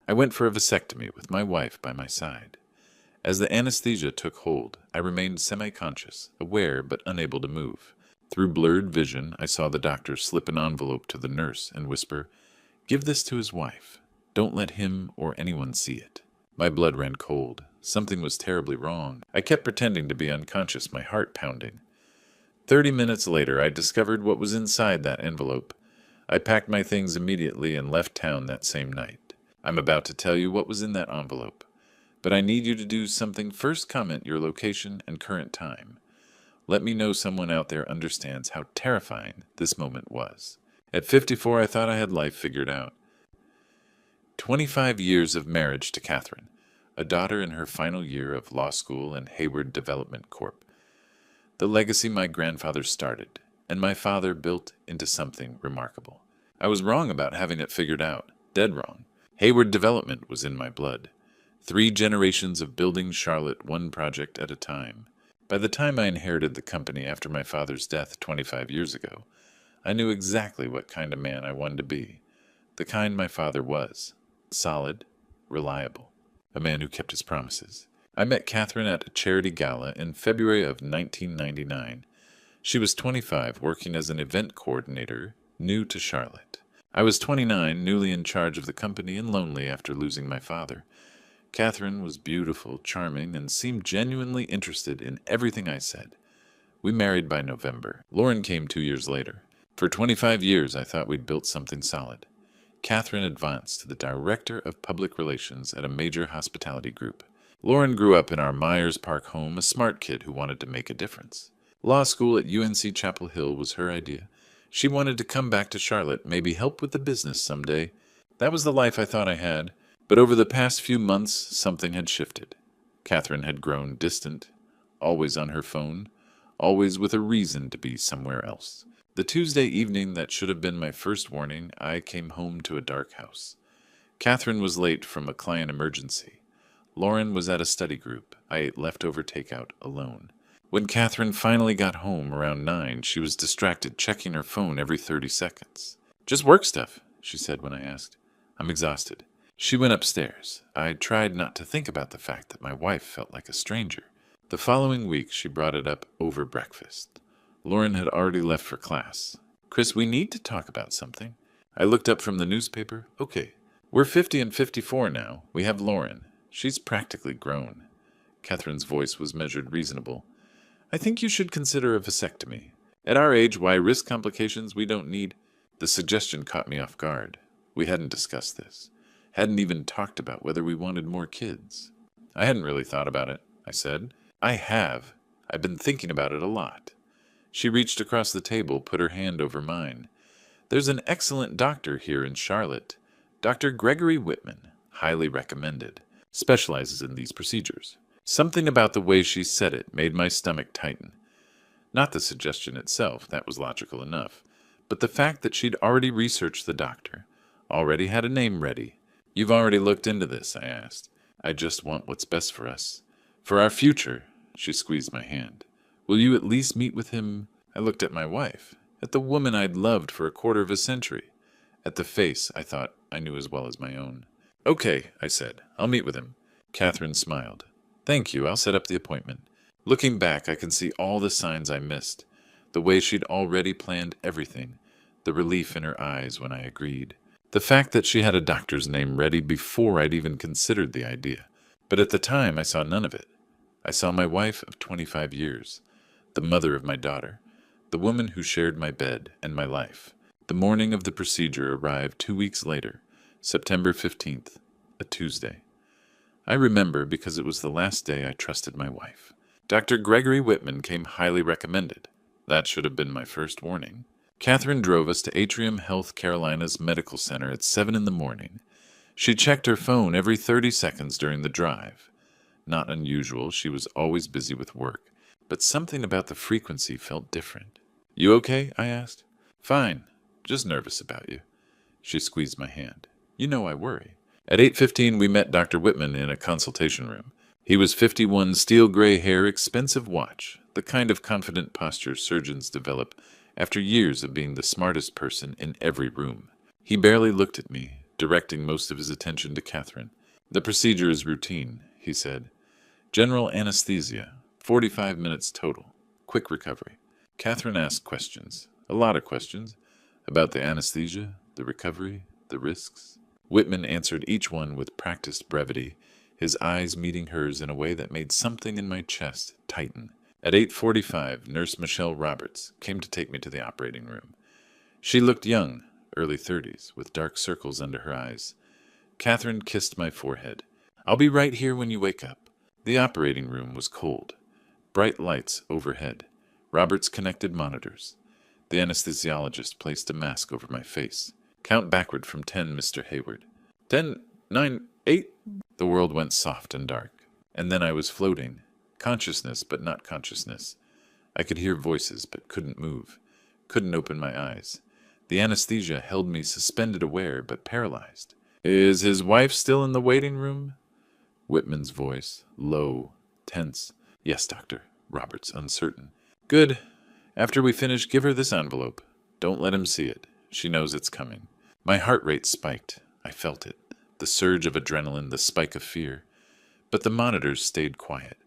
I went for a vasectomy with my wife by my side. As the anesthesia took hold, I remained semi-conscious, aware but unable to move. Through blurred vision, I saw the doctor slip an envelope to the nurse and whisper, "Give this to his wife. Don't let him or anyone see it." My blood ran cold. Something was terribly wrong. I kept pretending to be unconscious, my heart pounding. 30 minutes later, I discovered what was inside that envelope. I packed my things immediately and left town that same night. I'm about to tell you what was in that envelope, but I need you to do something. First, comment your location and current time. Let me know someone out there understands how terrifying this moment was. At 54, I thought I had life figured out. 25 years of marriage to Catherine, a daughter in her final year of law school and Hayward Development Corp. The legacy my grandfather started, and my father built into something remarkable. I was wrong about having it figured out, dead wrong. Hayward Development was in my blood. 3 generations of building Charlotte one project at a time. By the time I inherited the company after my father's death 25 years ago, I knew exactly what kind of man I wanted to be. The kind my father was. Solid, reliable. A man who kept his promises. I met Catherine at a charity gala in February of 1999. She was 25, working as an event coordinator, new to Charlotte. I was 29, newly in charge of the company and lonely after losing my father. Catherine was beautiful, charming, and seemed genuinely interested in everything I said. We married by November. Lauren came 2 years later. For 25 years, I thought we'd built something solid. Catherine advanced to the director of public relations at a major hospitality group. Lauren grew up in our Myers Park home, a smart kid who wanted to make a difference. Law school at UNC Chapel Hill was her idea. She wanted to come back to Charlotte, maybe help with the business someday. That was the life I thought I had. But over the past few months, something had shifted. Catherine had grown distant, always on her phone, always with a reason to be somewhere else. The Tuesday evening that should have been my first warning, I came home to a dark house. Catherine was late from a client emergency. Lauren was at a study group. I ate leftover takeout alone. When Catherine finally got home around 9, she was distracted, checking her phone every 30 seconds. "Just work stuff," she said when I asked. "I'm exhausted." She went upstairs. I tried not to think about the fact that my wife felt like a stranger. The following week, she brought it up over breakfast. Lauren had already left for class. "Chris, we need to talk about something." I looked up from the newspaper. "Okay, we're 50 and 54 now. We have Lauren. She's practically grown." Catherine's voice was measured reasonable. "I think you should consider a vasectomy. At our age, why risk complications we don't need?" The suggestion caught me off guard. We hadn't discussed this. Hadn't even talked about whether we wanted more kids. "I hadn't really thought about it," I said. "I have. I've been thinking about it a lot." She reached across the table, put her hand over mine. "There's an excellent doctor here in Charlotte. Dr. Gregory Whitman, highly recommended. Specializes in these procedures." Something about the way she said it made my stomach tighten. Not the suggestion itself, that was logical enough, but the fact that she'd already researched the doctor, already had a name ready. "You've already looked into this?" I asked. "I just want what's best for us. For our future." She squeezed my hand. "Will you at least meet with him?" I looked at my wife, at the woman I'd loved for a quarter of a century, at the face I thought I knew as well as my own. "Okay," I said. "I'll meet with him." Catherine smiled. "Thank you, I'll set up the appointment." Looking back, I can see all the signs I missed, the way she'd already planned everything, the relief in her eyes when I agreed. The fact that she had a doctor's name ready before I'd even considered the idea. But at the time, I saw none of it. I saw my wife of 25 years, the mother of my daughter, the woman who shared my bed and my life. The morning of the procedure arrived 2 weeks later, September 15th, a Tuesday. I remember because it was the last day I trusted my wife. Dr. Gregory Whitman came highly recommended. That should have been my first warning. Catherine drove us to Atrium Health Carolina's Medical Center at 7 in the morning. She checked her phone every 30 seconds during the drive. Not unusual, she was always busy with work, but something about the frequency felt different. "You okay?" I asked. "Fine, just nervous about you." She squeezed my hand. "You know I worry." At 8:15 we met Dr. Whitman in a consultation room. He was 51, steel gray hair, expensive watch, the kind of confident posture surgeons develop after years of being the smartest person in every room. He barely looked at me, directing most of his attention to Catherine. "The procedure is routine," he said. "General anesthesia, 45 minutes total. Quick recovery." Catherine asked questions, a lot of questions, about the anesthesia, the recovery, the risks. Whitman answered each one with practiced brevity, his eyes meeting hers in a way that made something in my chest tighten. At 8:45, Nurse Michelle Roberts came to take me to the operating room. She looked young, early 30s, with dark circles under her eyes. Catherine kissed my forehead. "I'll be right here when you wake up." The operating room was cold. Bright lights overhead. Roberts connected monitors. The anesthesiologist placed a mask over my face. "Count backward from 10, Mr. Hayward." 10, 9, 8. The world went soft and dark. And then I was floating. Consciousness, but not consciousness. I could hear voices, but couldn't move. Couldn't open my eyes. The anesthesia held me suspended aware, but paralyzed. "Is his wife still in the waiting room?" Whitman's voice, low, tense. "Yes, doctor." Roberts, uncertain. "Good. After we finish, give her this envelope. Don't let him see it. She knows it's coming." My heart rate spiked. I felt it. The surge of adrenaline, the spike of fear. But the monitors stayed quiet.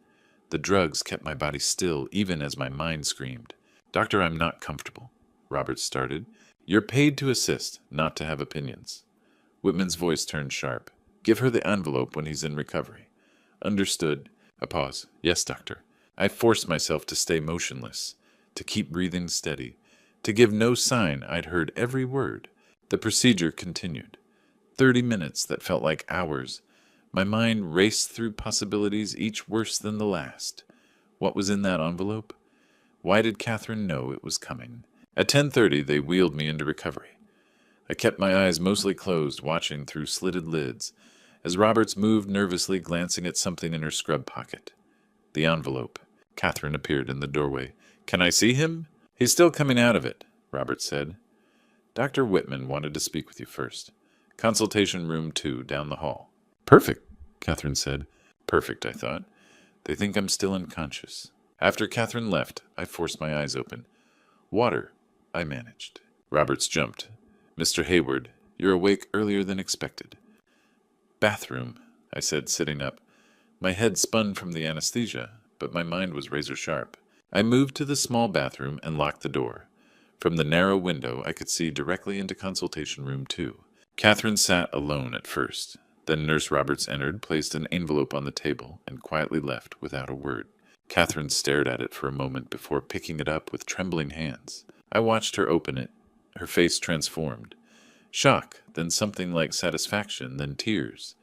The drugs kept my body still, even as my mind screamed. "Doctor, I'm not comfortable," Roberts started. "You're paid to assist, not to have opinions." Whitman's voice turned sharp. "Give her the envelope when he's in recovery." "Understood." A pause. "Yes, doctor." I forced myself to stay motionless, to keep breathing steady, to give no sign I'd heard every word. The procedure continued. 30 minutes that felt like hours. My mind raced through possibilities, each worse than the last. What was in that envelope? Why did Catherine know it was coming? At 10:30, they wheeled me into recovery. I kept my eyes mostly closed, watching through slitted lids, as Roberts moved nervously, glancing at something in her scrub pocket. The envelope. Catherine appeared in the doorway. "Can I see him?" "He's still coming out of it," Roberts said. "Dr. Whitman wanted to speak with you first. Consultation room 2, down the hall." "Perfect," Catherine said. Perfect, I thought. They think I'm still unconscious. After Catherine left, I forced my eyes open. "Water," I managed. Roberts jumped. "Mr. Hayward, you're awake earlier than expected." "Bathroom," I said, sitting up. My head spun from the anesthesia, but my mind was razor sharp. I moved to the small bathroom and locked the door. From the narrow window, I could see directly into consultation room 2. Catherine sat alone at first. Then Nurse Roberts entered, placed an envelope on the table, and quietly left without a word. Catherine stared at it for a moment before picking it up with trembling hands. I watched her open it. Her face transformed. Shock, then something like satisfaction, then tears.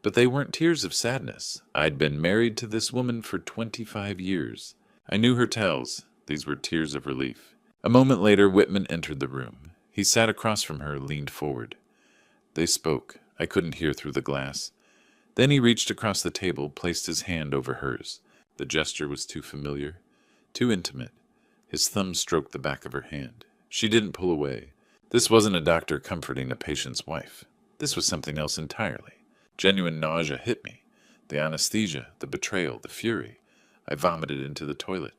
But they weren't tears of sadness. I'd been married to this woman for 25 years. I knew her tells. These were tears of relief. A moment later, Whitman entered the room. He sat across from her, leaned forward. They spoke. I couldn't hear through the glass. Then he reached across the table, placed his hand over hers. The gesture was too familiar, too intimate. His thumb stroked the back of her hand. She didn't pull away. This wasn't a doctor comforting a patient's wife. This was something else entirely. Genuine nausea hit me. The anesthesia, the betrayal, the fury. I vomited into the toilet.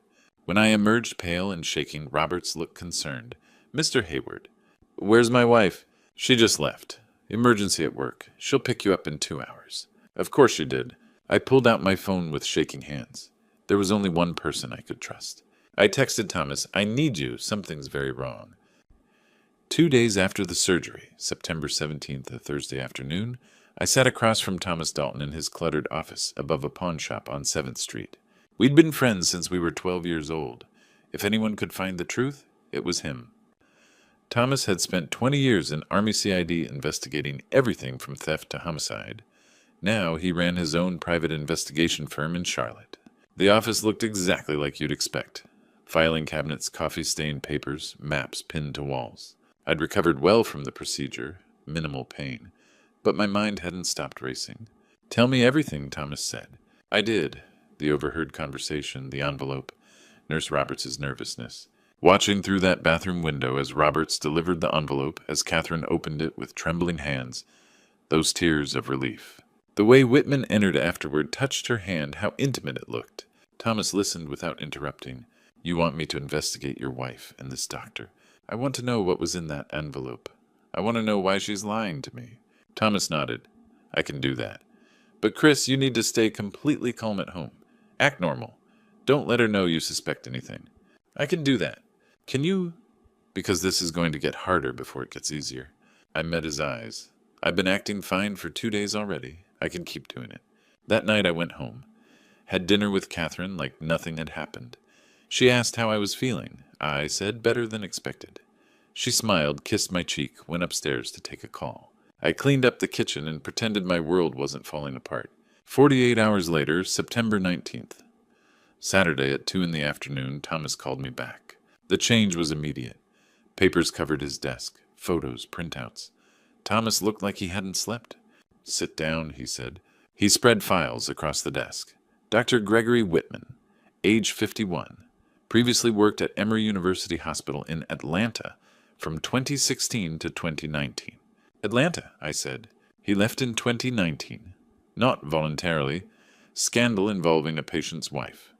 When I emerged pale and shaking, Roberts looked concerned. "Mr. Hayward." "Where's my wife?" "She just left. Emergency at work. She'll pick you up in 2 hours." "Of course she did." I pulled out my phone with shaking hands. There was only one person I could trust. I texted Thomas, "I need you. Something's very wrong." 2 days after the surgery, September 17th, a Thursday afternoon, I sat across from Thomas Dalton in his cluttered office above a pawn shop on 7th Street. We'd been friends since we were 12 years old. If anyone could find the truth, it was him. Thomas had spent 20 years in Army CID investigating everything from theft to homicide. Now he ran his own private investigation firm in Charlotte. The office looked exactly like you'd expect. Filing cabinets, coffee-stained papers, maps pinned to walls. I'd recovered well from the procedure, minimal pain, but my mind hadn't stopped racing. "Tell me everything," Thomas said. I did. The overheard conversation, the envelope, Nurse Roberts' nervousness. Watching through that bathroom window as Roberts delivered the envelope, as Catherine opened it with trembling hands, those tears of relief. The way Whitman entered afterward touched her hand, how intimate it looked. Thomas listened without interrupting. "You want me to investigate your wife and this doctor. I want to know what was in that envelope. I want to know why she's lying to me. Thomas nodded. I can do that. But Chris, you need to stay completely calm at home. Act normal. Don't let her know you suspect anything. I can do that. Can you? Because this is going to get harder before it gets easier. I met his eyes. I've been acting fine for 2 days already. I can keep doing it. That night I went home. Had dinner with Catherine like nothing had happened. She asked how I was feeling. I said better than expected. She smiled, kissed my cheek, went upstairs to take a call. I cleaned up the kitchen and pretended my world wasn't falling apart. 48 hours later, September 19th. Saturday at 2 in the afternoon, Thomas called me back. The change was immediate. Papers covered his desk, photos, printouts. Thomas looked like he hadn't slept. Sit down, he said. He spread files across the desk. Dr. Gregory Whitman, age 51, previously worked at Emory University Hospital in Atlanta from 2016 to 2019. Atlanta, I said. He left in 2019. Not voluntarily. Scandal involving a patient's wife.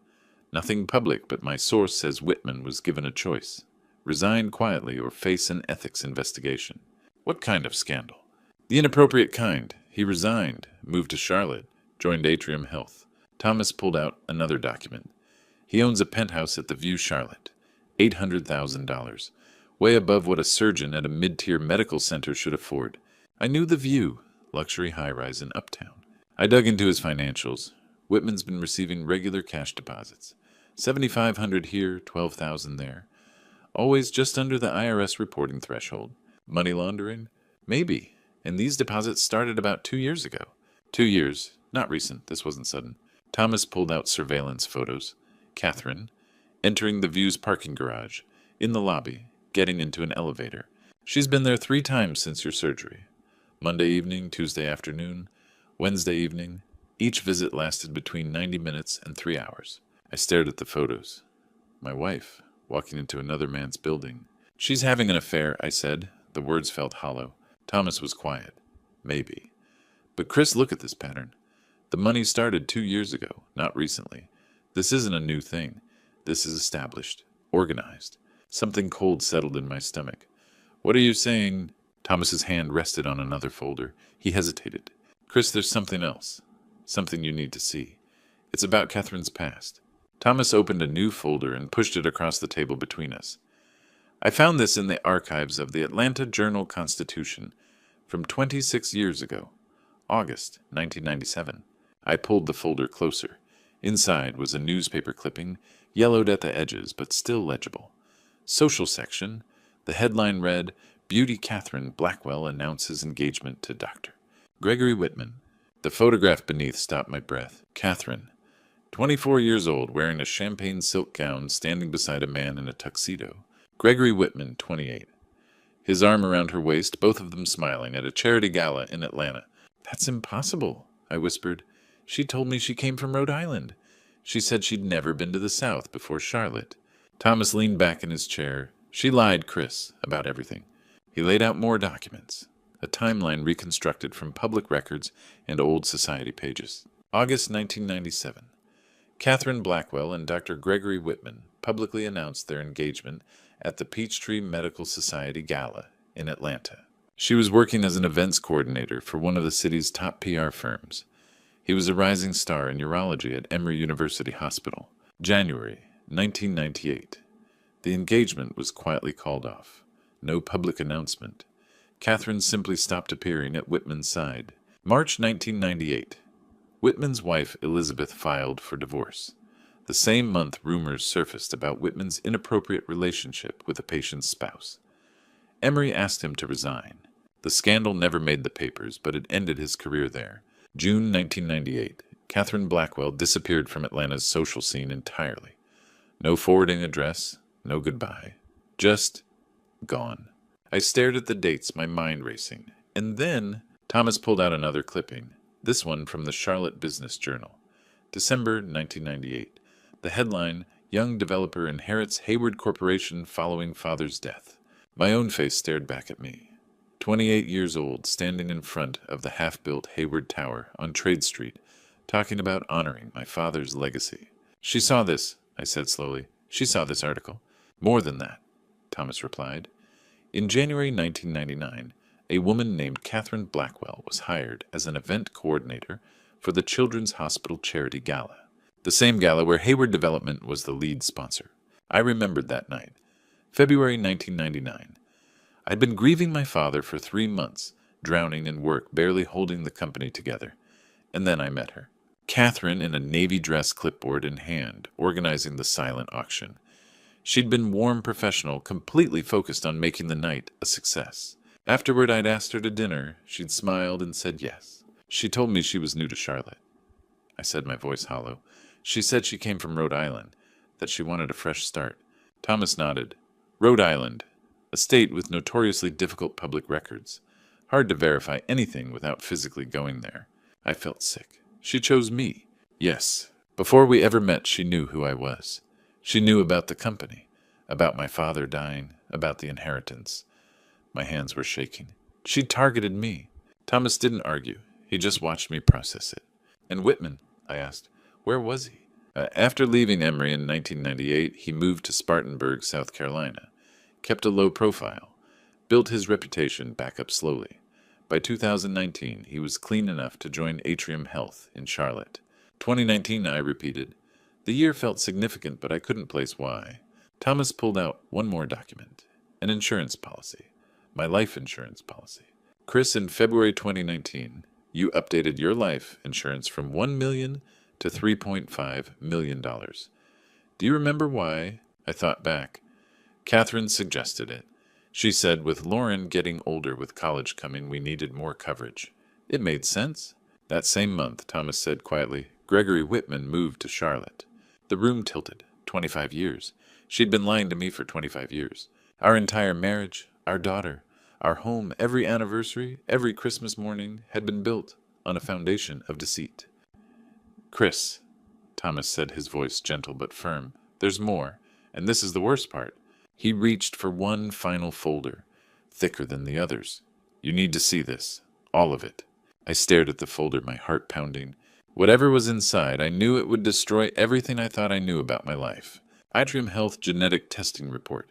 Nothing public, but my source says Whitman was given a choice. Resign quietly or face an ethics investigation. What kind of scandal? The inappropriate kind. He resigned, moved to Charlotte, joined Atrium Health. Thomas pulled out another document. He owns a penthouse at the View Charlotte. $800,000. Way above what a surgeon at a mid-tier medical center should afford. I knew the View, luxury high-rise in Uptown. I dug into his financials. Whitman's been receiving regular cash deposits. $7,500 here, $12,000 there. Always just under the IRS reporting threshold. Money laundering? Maybe. And these deposits started about 2 years ago. 2 years. Not recent. This wasn't sudden. Thomas pulled out surveillance photos. Catherine, entering the View's parking garage, in the lobby, getting into an elevator. She's been there 3 times since your surgery. Monday evening, Tuesday afternoon, Wednesday evening. Each visit lasted between 90 minutes and 3 hours. I stared at the photos. My wife, walking into another man's building. She's having an affair, I said. The words felt hollow. Thomas was quiet. Maybe. But Chris, look at this pattern. The money started 2 years ago, not recently. This isn't a new thing. This is established, organized. Something cold settled in my stomach. What are you saying? Thomas's hand rested on another folder. He hesitated. Chris, there's something else. Something you need to see. It's about Catherine's past. Thomas opened a new folder and pushed it across the table between us. I found this in the archives of the Atlanta Journal-Constitution from 26 years ago, August 1997. I pulled the folder closer. Inside was a newspaper clipping, yellowed at the edges but still legible. Social section. The headline read, Beauty Catherine Blackwell announces engagement to Dr. Gregory Whitman. The photograph beneath stopped my breath. Catherine, 24 years old, wearing a champagne silk gown, standing beside a man in a tuxedo. Gregory Whitman, 28. His arm around her waist, both of them smiling, at a charity gala in Atlanta. That's impossible, I whispered. She told me she came from Rhode Island. She said she'd never been to the South before Charlotte. Thomas leaned back in his chair. She lied, Chris, about everything. He laid out more documents. A timeline reconstructed from public records and old society pages. August 1997. Catherine Blackwell and Dr. Gregory Whitman publicly announced their engagement at the Peachtree Medical Society Gala in Atlanta. She was working as an events coordinator for one of the city's top PR firms. He was a rising star in urology at Emory University Hospital. January 1998. The engagement was quietly called off. No public announcement. Catherine simply stopped appearing at Whitman's side. March 1998. Whitman's wife, Elizabeth, filed for divorce. The same month, rumors surfaced about Whitman's inappropriate relationship with a patient's spouse. Emory asked him to resign. The scandal never made the papers, but it ended his career there. June 1998. Catherine Blackwell disappeared from Atlanta's social scene entirely. No forwarding address, no goodbye. Just gone. I stared at the dates, my mind racing. And then Thomas pulled out another clipping, this one from the Charlotte Business Journal. December 1998. The headline, Young Developer Inherits Hayward Corporation Following Father's Death. My own face stared back at me. 28 years old, standing in front of the half-built Hayward Tower on Trade Street, talking about honoring my father's legacy. She saw this, I said slowly. She saw this article. More than that, Thomas replied. In January 1999, A woman named Catherine Blackwell was hired as an event coordinator for the Children's Hospital Charity Gala, the same gala where Hayward Development was the lead sponsor. I remembered that night, February 1999. I'd been grieving my father for 3 months, drowning in work, barely holding the company together. And then I met her. Catherine in a navy dress, clipboard in hand, organizing the silent auction. She'd been warm professional, completely focused on making the night a success. Afterward, I'd asked her to dinner. She'd smiled and said yes. She told me she was new to Charlotte. I said, my voice hollow. She said she came from Rhode Island, that she wanted a fresh start. Thomas nodded. Rhode Island, a state with notoriously difficult public records. Hard to verify anything without physically going there. I felt sick. She chose me. Yes. Before we ever met, she knew who I was. She knew about the company, about my father dying, about the inheritance. My hands were shaking. She targeted me. Thomas didn't argue. He just watched me process it. And Whitman, I asked, where was he? After leaving Emory in 1998, he moved to Spartanburg, South Carolina, kept a low profile, built his reputation back up slowly. By 2019, he was clean enough to join Atrium Health in Charlotte. 2019, I repeated. The year felt significant, but I couldn't place why. Thomas pulled out one more document, an insurance policy, my life insurance policy. Chris, in February 2019, you updated your life insurance from $1 million to $3.5 million. Do you remember why? I thought back. Catherine suggested it. She said, with Lauren getting older with college coming, we needed more coverage. It made sense. That same month, Thomas said quietly, Gregory Whitman moved to Charlotte. The room tilted. 25 years. She'd been lying to me for 25 years. Our entire marriage, our daughter, our home, every anniversary, every Christmas morning had been built on a foundation of deceit. Chris, Thomas said, his voice gentle but firm, there's more, and this is the worst part. He reached for one final folder, thicker than the others. You need to see this, all of it. I stared at the folder, my heart pounding. Whatever was inside, I knew it would destroy everything I thought I knew about my life. Atrium Health Genetic Testing Report.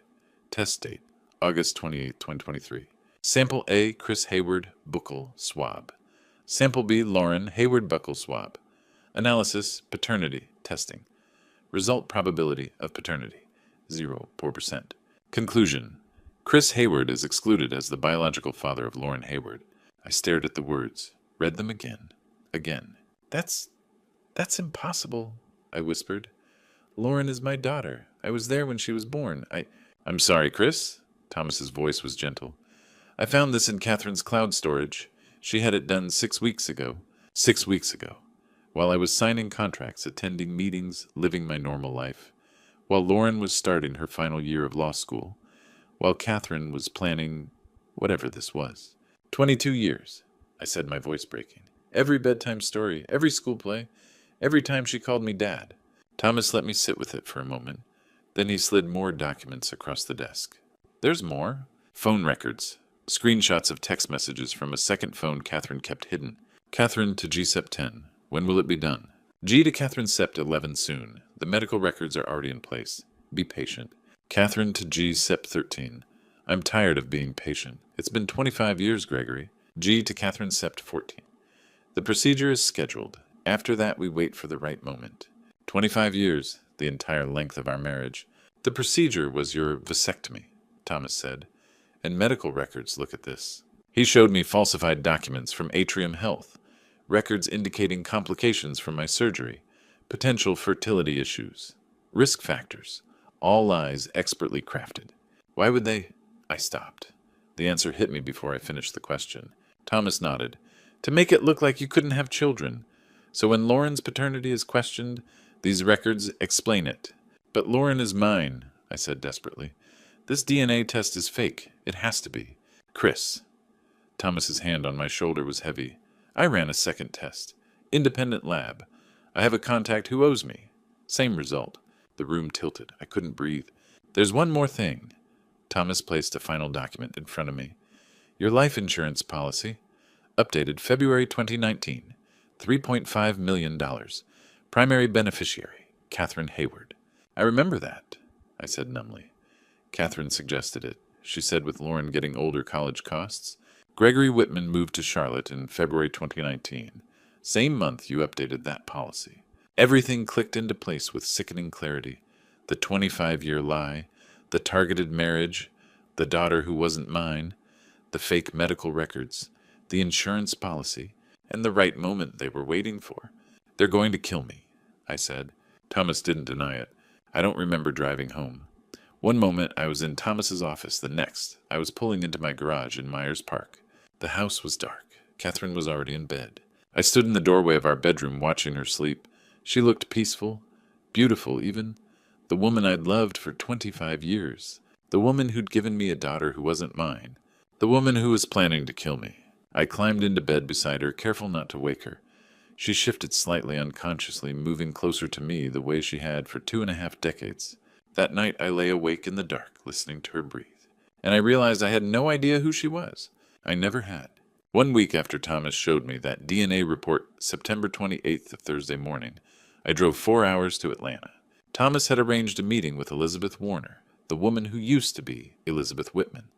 Test date, August 28, 2023. Sample A, Chris Hayward, buccal, swab. Sample B, Lauren, Hayward, buccal, swab. Analysis, paternity, testing. Result probability of paternity, 0.4%. Conclusion, Chris Hayward is excluded as the biological father of Lauren Hayward. I stared at the words, read them again. That's impossible, I whispered. Lauren is my daughter. I was there when she was born. I'm sorry, Chris. Thomas's voice was gentle. I found this in Catherine's cloud storage. She had it done 6 weeks ago. 6 weeks ago. While I was signing contracts, attending meetings, living my normal life. While Lauren was starting her final year of law school. While Catherine was planning whatever this was. 22 years, I said, my voice breaking. Every bedtime story, every school play, every time she called me Dad. Thomas let me sit with it for a moment. Then he slid more documents across the desk. There's more. Phone records. Screenshots of text messages from a second phone Catherine kept hidden. Catherine to G-Sept 10. When will it be done? G to Catherine Sept 11 soon. The medical records are already in place. Be patient. Catherine to G-Sept 13. I'm tired of being patient. It's been 25 years, Gregory. G to Catherine Sept 14. The procedure is scheduled. After that, we wait for the right moment. 25 years, the entire length of our marriage. The procedure was your vasectomy, Thomas said. And medical records look at this. He showed me falsified documents from Atrium Health, records indicating complications from my surgery, potential fertility issues, risk factors, all lies expertly crafted. Why would they? I stopped. The answer hit me before I finished the question. Thomas nodded. To make it look like you couldn't have children. So when Lauren's paternity is questioned, these records explain it. But Lauren is mine, I said desperately. This DNA test is fake. It has to be. Chris. Thomas's hand on my shoulder was heavy. I ran a second test. Independent lab. I have a contact who owes me. Same result. The room tilted. I couldn't breathe. There's one more thing. Thomas placed a final document in front of me. Your life insurance policy. Updated February 2019. $3.5 million. Primary beneficiary, Catherine Hayward. I remember that, I said numbly. Catherine suggested it. She said with Lauren getting older, college costs. Gregory Whitman moved to Charlotte in February 2019. Same month you updated that policy. Everything clicked into place with sickening clarity. The 25-year lie, the targeted marriage, the daughter who wasn't mine, the fake medical records, the insurance policy, and the right moment they were waiting for. They're going to kill me, I said. Thomas didn't deny it. I don't remember driving home. One moment I was in Thomas's office, the next I was pulling into my garage in Myers Park. The house was dark. Catherine was already in bed. I stood in the doorway of our bedroom watching her sleep. She looked peaceful, beautiful even. The woman I'd loved for 25 years. The woman who'd given me a daughter who wasn't mine. The woman who was planning to kill me. I climbed into bed beside her, careful not to wake her. She shifted slightly unconsciously, moving closer to me the way she had for 2.5 decades. That night I lay awake in the dark, listening to her breathe. And I realized I had no idea who she was. I never had. 1 week after Thomas showed me that DNA report, September 28th of Thursday morning, I drove 4 hours to Atlanta. Thomas had arranged a meeting with Elizabeth Warner, the woman who used to be Elizabeth Whitman,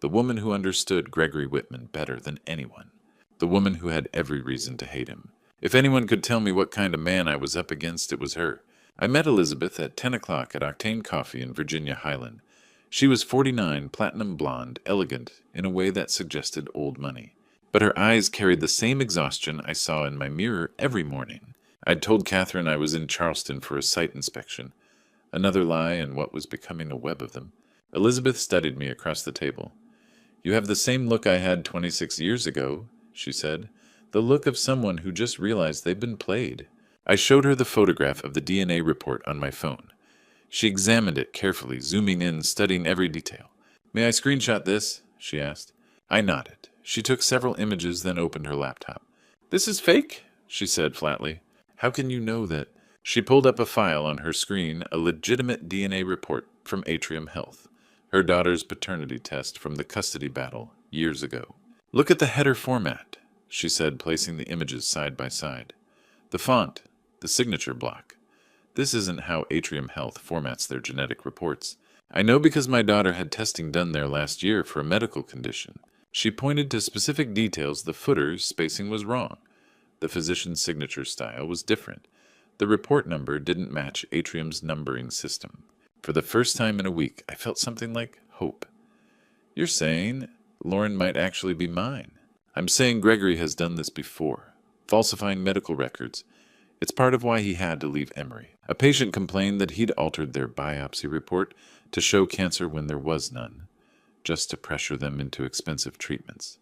the woman who understood Gregory Whitman better than anyone, the woman who had every reason to hate him. If anyone could tell me what kind of man I was up against, it was her. I met Elizabeth at 10 o'clock at Octane Coffee in Virginia Highland. She was 49, platinum blonde, elegant, in a way that suggested old money. But her eyes carried the same exhaustion I saw in my mirror every morning. I'd told Catherine I was in Charleston for a site inspection. Another lie and what was becoming a web of them. Elizabeth studied me across the table. "You have the same look I had 26 years ago," she said. "The look of someone who just realized they've been played." I showed her the photograph of the DNA report on my phone. She examined it carefully, zooming in, studying every detail. "May I screenshot this?" she asked. I nodded. She took several images, then opened her laptop. "This is fake?" she said flatly. "How can you know that?" She pulled up a file on her screen, a legitimate DNA report from Atrium Health, her daughter's paternity test from the custody battle years ago. "Look at the header format," she said, placing the images side by side. "The font, the signature block. This isn't how Atrium Health formats their genetic reports. I know because my daughter had testing done there last year for a medical condition." She pointed to specific details. The footer's spacing was wrong. The physician's signature style was different. The report number didn't match Atrium's numbering system. For the first time in a week, I felt something like hope. "You're saying Lauren might actually be mine?" "I'm saying Gregory has done this before, falsifying medical records. It's part of why he had to leave Emory. A patient complained that he'd altered their biopsy report to show cancer when there was none, just to pressure them into expensive treatments.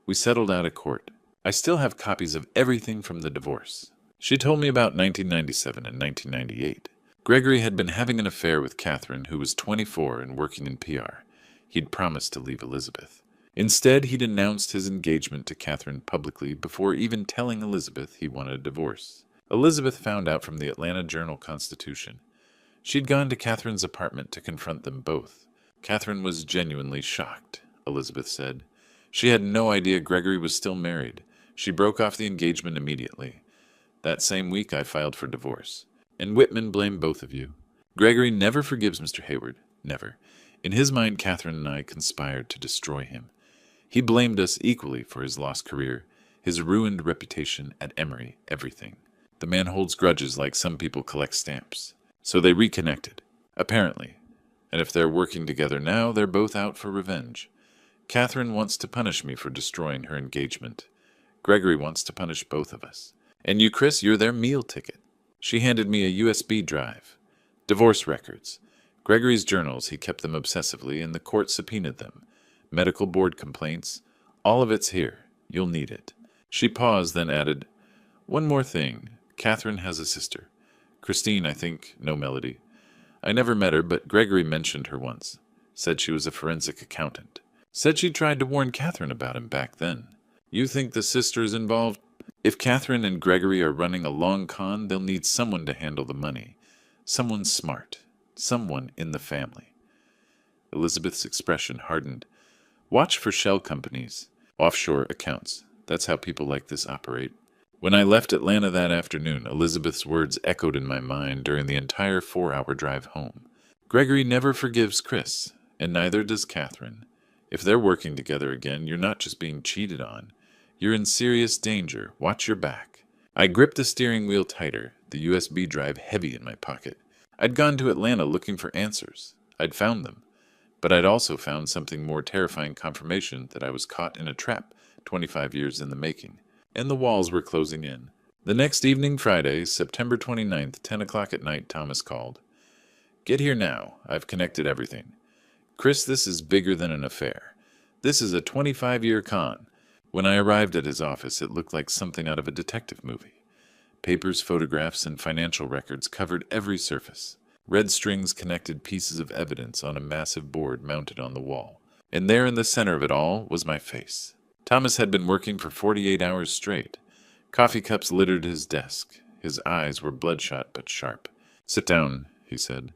We settled out of court. I still have copies of everything from the divorce." She told me about 1997 and 1998. Gregory had been having an affair with Catherine, who was 24 and working in PR. He'd promised to leave Elizabeth. Instead, he'd announced his engagement to Catherine publicly before even telling Elizabeth he wanted a divorce. Elizabeth found out from the Atlanta Journal-Constitution. She'd gone to Catherine's apartment to confront them both. Catherine was genuinely shocked, Elizabeth said. She had no idea Gregory was still married. She broke off the engagement immediately. That same week I filed for divorce. And Whitman blamed both of you. Gregory never forgives Mr. Hayward. Never. In his mind, Catherine and I conspired to destroy him. He blamed us equally for his lost career, his ruined reputation at Emory, everything. The man holds grudges like some people collect stamps. So they reconnected, apparently. And if they're working together now, they're both out for revenge. Catherine wants to punish me for destroying her engagement. Gregory wants to punish both of us. And you, Chris, you're their meal ticket. She handed me a USB drive. Divorce records. Gregory's journals, he kept them obsessively, and the court subpoenaed them. Medical board complaints. All of it's here. You'll need it. She paused, then added, "One more thing. Catherine has a sister. Christine, I think, no Melody. I never met her, but Gregory mentioned her once. Said she was a forensic accountant. Said she tried to warn Catherine about him back then. You think the sister's involved? If Catherine and Gregory are running a long con, they'll need someone to handle the money. Someone smart. Someone in the family." Elizabeth's expression hardened. "Watch for shell companies. Offshore accounts. That's how people like this operate." When I left Atlanta that afternoon, Elizabeth's words echoed in my mind during the entire 4-hour drive home. Gregory never forgives Chris, and neither does Catherine. If they're working together again, you're not just being cheated on. You're in serious danger. Watch your back. I gripped the steering wheel tighter, the USB drive heavy in my pocket. I'd gone to Atlanta looking for answers. I'd found them. But I'd also found something more terrifying confirmation that I was caught in a trap 25 years in the making. And the walls were closing in. The next evening, Friday, September 29th, 10 o'clock at night, Thomas called. Get here now. I've connected everything. Chris, this is bigger than an affair. This is a 25-year con. When I arrived at his office, it looked like something out of a detective movie. Papers, photographs, and financial records covered every surface. Red strings connected pieces of evidence on a massive board mounted on the wall. And there in the center of it all was my face. Thomas had been working for 48 hours straight. Coffee cups littered his desk. His eyes were bloodshot but sharp. Sit down, he said.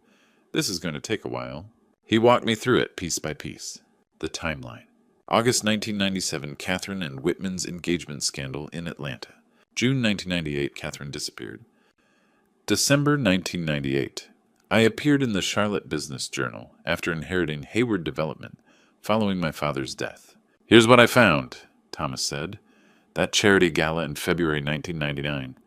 This is going to take a while. He walked me through it piece by piece. The timeline. August 1997, Catherine and Whitman's engagement scandal in Atlanta. June 1998, Catherine disappeared. December 1998. I appeared in the Charlotte Business Journal after inheriting Hayward Development following my father's death. Here's what I found, Thomas said. That charity gala in February 1999.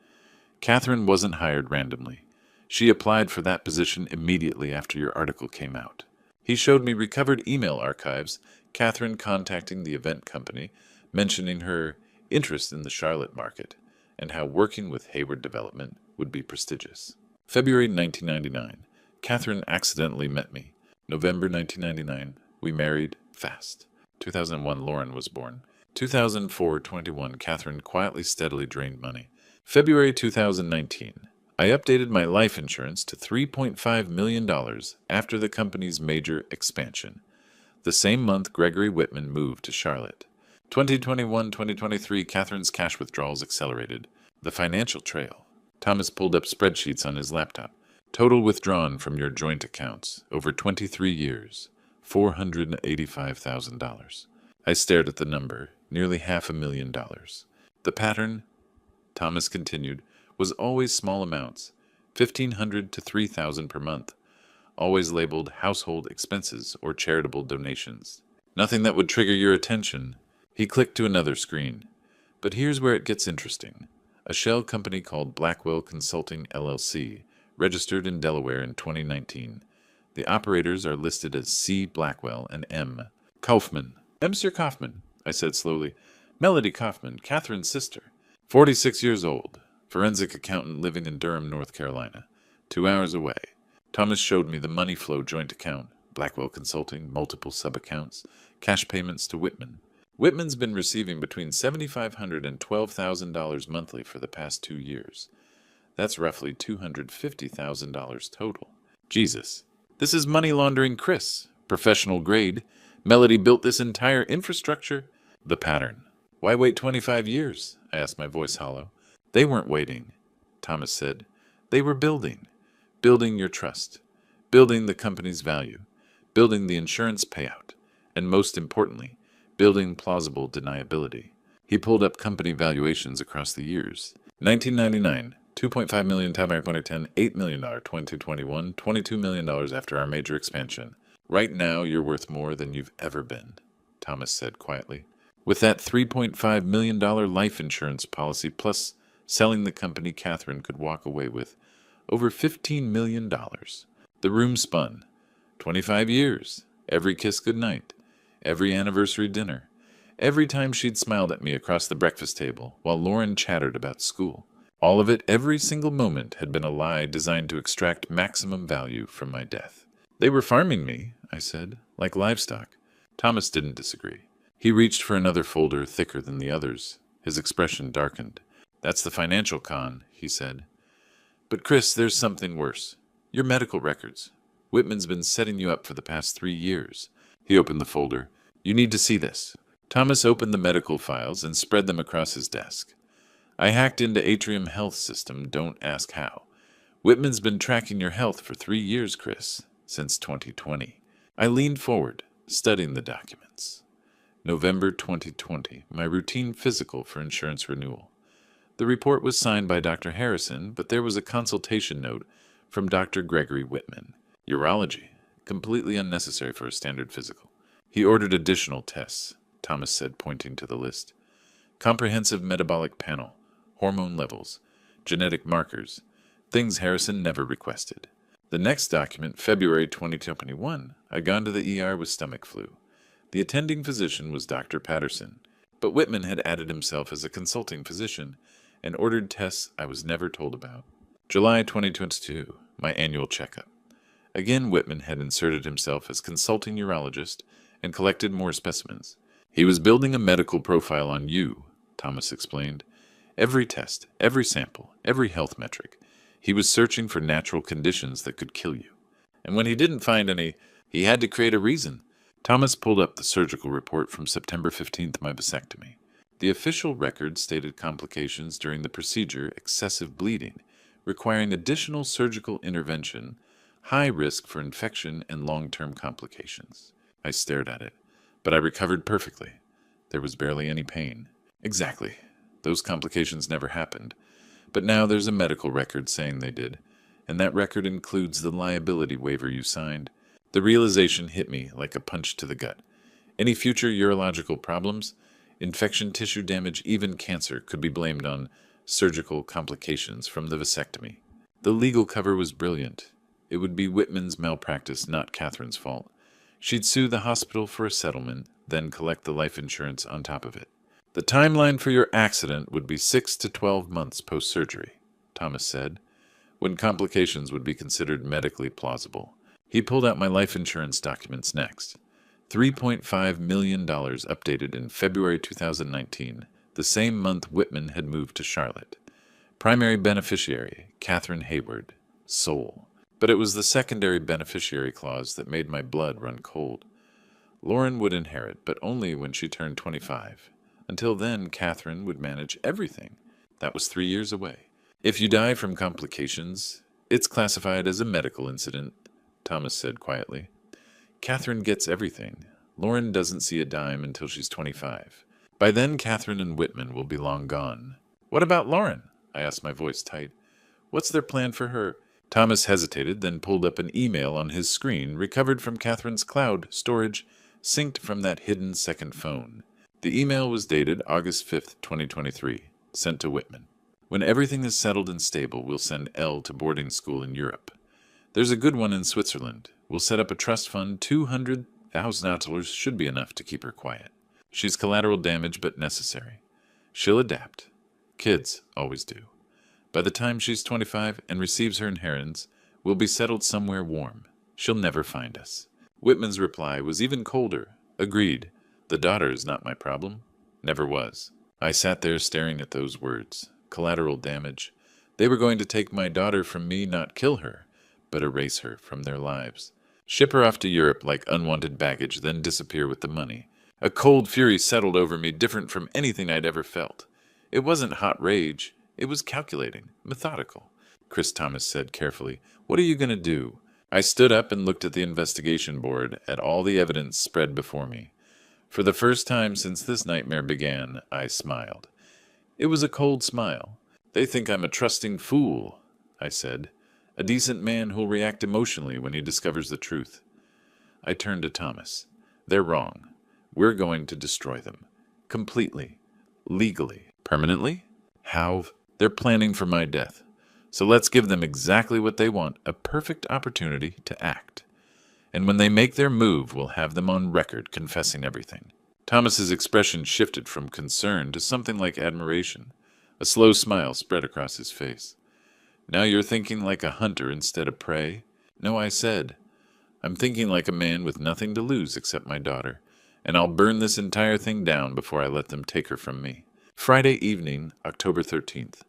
Catherine wasn't hired randomly. She applied for that position immediately after your article came out. He showed me recovered email archives, Catherine contacting the event company, mentioning her interest in the Charlotte market, and how working with Hayward Development would be prestigious. February 1999. Catherine accidentally met me. November 1999. We married fast. 2001, Lauren was born. 2004, 21, Catherine quietly, steadily drained money. February 2019. I updated my life insurance to $3.5 million after the company's major expansion. The same month, Gregory Whitman moved to Charlotte. 2021-2023, Catherine's cash withdrawals accelerated. The financial trail. Thomas pulled up spreadsheets on his laptop. Total withdrawn from your joint accounts over 23 years, $485,000. I stared at the number, nearly $500,000. The pattern, Thomas continued, was always small amounts, $1,500 to $3,000 per month, always labeled household expenses or charitable donations. Nothing that would trigger your attention. He clicked to another screen. But here's where it gets interesting. A shell company called Blackwell Consulting LLC, registered in Delaware in 2019. The operators are listed as C. Blackwell and M. Kaufman. Mr. Kaufman, I said slowly. Melody Kaufman, Catherine's sister. 46 years old. Forensic accountant living in Durham, North Carolina. 2 hours away. Thomas showed me the money flow joint account. Blackwell Consulting, multiple sub-accounts, cash payments to Whitman. Whitman's been receiving between $7,500 and $12,000 monthly for the past 2 years. That's roughly $250,000 total. Jesus. This is money laundering Chris. Professional grade. Melody built this entire infrastructure. The pattern. Why wait 25 years? I asked, my voice hollow. They weren't waiting, Thomas said. They were building. Building your trust. Building the company's value. Building the insurance payout. And most importantly, building plausible deniability. He pulled up company valuations across the years. 1999, $2.5 million time after 2010, $8 million 2021, $22 million after our major expansion. Right now, you're worth more than you've ever been, Thomas said quietly. With that $3.5 million life insurance policy plus selling the company, Catherine could walk away with over $15 million. The room spun. 25 years. Every kiss goodnight. Every anniversary dinner. Every time she'd smiled at me across the breakfast table while Lauren chattered about school. All of it, every single moment, had been a lie designed to extract maximum value from my death. They were farming me, I said, like livestock. Thomas didn't disagree. He reached for another folder thicker than the others. His expression darkened. That's the financial con, he said. But Chris, there's something worse. Your medical records. Whitman's been setting you up for the past 3 years. He opened the folder. You need to see this. Thomas opened the medical files and spread them across his desk. I hacked into Atrium Health System, don't ask how. Whitman's been tracking your health for 3 years, Chris, since 2020. I leaned forward, studying the documents. November 2020, my routine physical for insurance renewal. The report was signed by Dr. Harrison, but there was a consultation note from Dr. Gregory Whitman. Urology, completely unnecessary for a standard physical. He ordered additional tests, Thomas said, pointing to the list. Comprehensive metabolic panel, hormone levels, genetic markers, things Harrison never requested. The next document, February 2021, I'd gone to the ER with stomach flu. The attending physician was Dr. Patterson, but Whitman had added himself as a consulting physician and ordered tests I was never told about. July 2022, my annual checkup. Again, Whitman had inserted himself as consulting urologist and collected more specimens. He was building a medical profile on you, Thomas explained. Every test, every sample, every health metric. He was searching for natural conditions that could kill you. And when he didn't find any, he had to create a reason. Thomas pulled up the surgical report from September 15th, my vasectomy. The official record stated complications during the procedure, excessive bleeding, requiring additional surgical intervention, high risk for infection and long-term complications. I stared at it, but I recovered perfectly. There was barely any pain. Exactly. Those complications never happened. But now there's a medical record saying they did, and that record includes the liability waiver you signed. The realization hit me like a punch to the gut. Any future urological problems, infection, tissue damage, even cancer could be blamed on surgical complications from the vasectomy. The legal cover was brilliant. It would be Whitman's malpractice, not Catherine's fault. She'd sue the hospital for a settlement, then collect the life insurance on top of it. The timeline for your accident would be 6 to 12 months post-surgery, Thomas said, when complications would be considered medically plausible. He pulled out my life insurance documents next. $3.5 million updated in February 2019, the same month Whitman had moved to Charlotte. Primary beneficiary, Catherine Hayward, sole. But it was the secondary beneficiary clause that made my blood run cold. Lauren would inherit, but only when she turned 25. Until then, Catherine would manage everything. That was 3 years away. If you die from complications, it's classified as a medical incident, Thomas said quietly. Catherine gets everything. Lauren doesn't see a dime until she's 25. By then, Catherine and Whitman will be long gone. What about Lauren? I asked, my voice tight. What's their plan for her? Thomas hesitated, then pulled up an email on his screen, recovered from Catherine's cloud storage, synced from that hidden second phone. The email was dated August 5th, 2023, sent to Whitman. When everything is settled and stable, we'll send Elle to boarding school in Europe. There's a good one in Switzerland. We'll set up a trust fund. $200,000 should be enough to keep her quiet. She's collateral damage, but necessary. She'll adapt. Kids always do. By the time she's 25 and receives her inheritance, we'll be settled somewhere warm. She'll never find us. Whitman's reply was even colder. Agreed. The daughter is not my problem. Never was. I sat there staring at those words. Collateral damage. They were going to take my daughter from me, not kill her, but erase her from their lives. Ship her off to Europe like unwanted baggage, then disappear with the money. A cold fury settled over me, different from anything I'd ever felt. It wasn't hot rage. It was calculating, methodical. Chris Thomas said carefully, "What are you going to do?" I stood up and looked at the investigation board, at all the evidence spread before me. For the first time since this nightmare began, I smiled. It was a cold smile. They think I'm a trusting fool, I said. A decent man who'll react emotionally when he discovers the truth. I turned to Thomas. They're wrong. We're going to destroy them. Completely. Legally. Permanently? How? They're planning for my death. So let's give them exactly what they want, a perfect opportunity to act. And when they make their move, we'll have them on record confessing everything. Thomas's expression shifted from concern to something like admiration. A slow smile spread across his face. Now you're thinking like a hunter instead of prey? No, I said. I'm thinking like a man with nothing to lose except my daughter, and I'll burn this entire thing down before I let them take her from me. Friday evening, October 13th.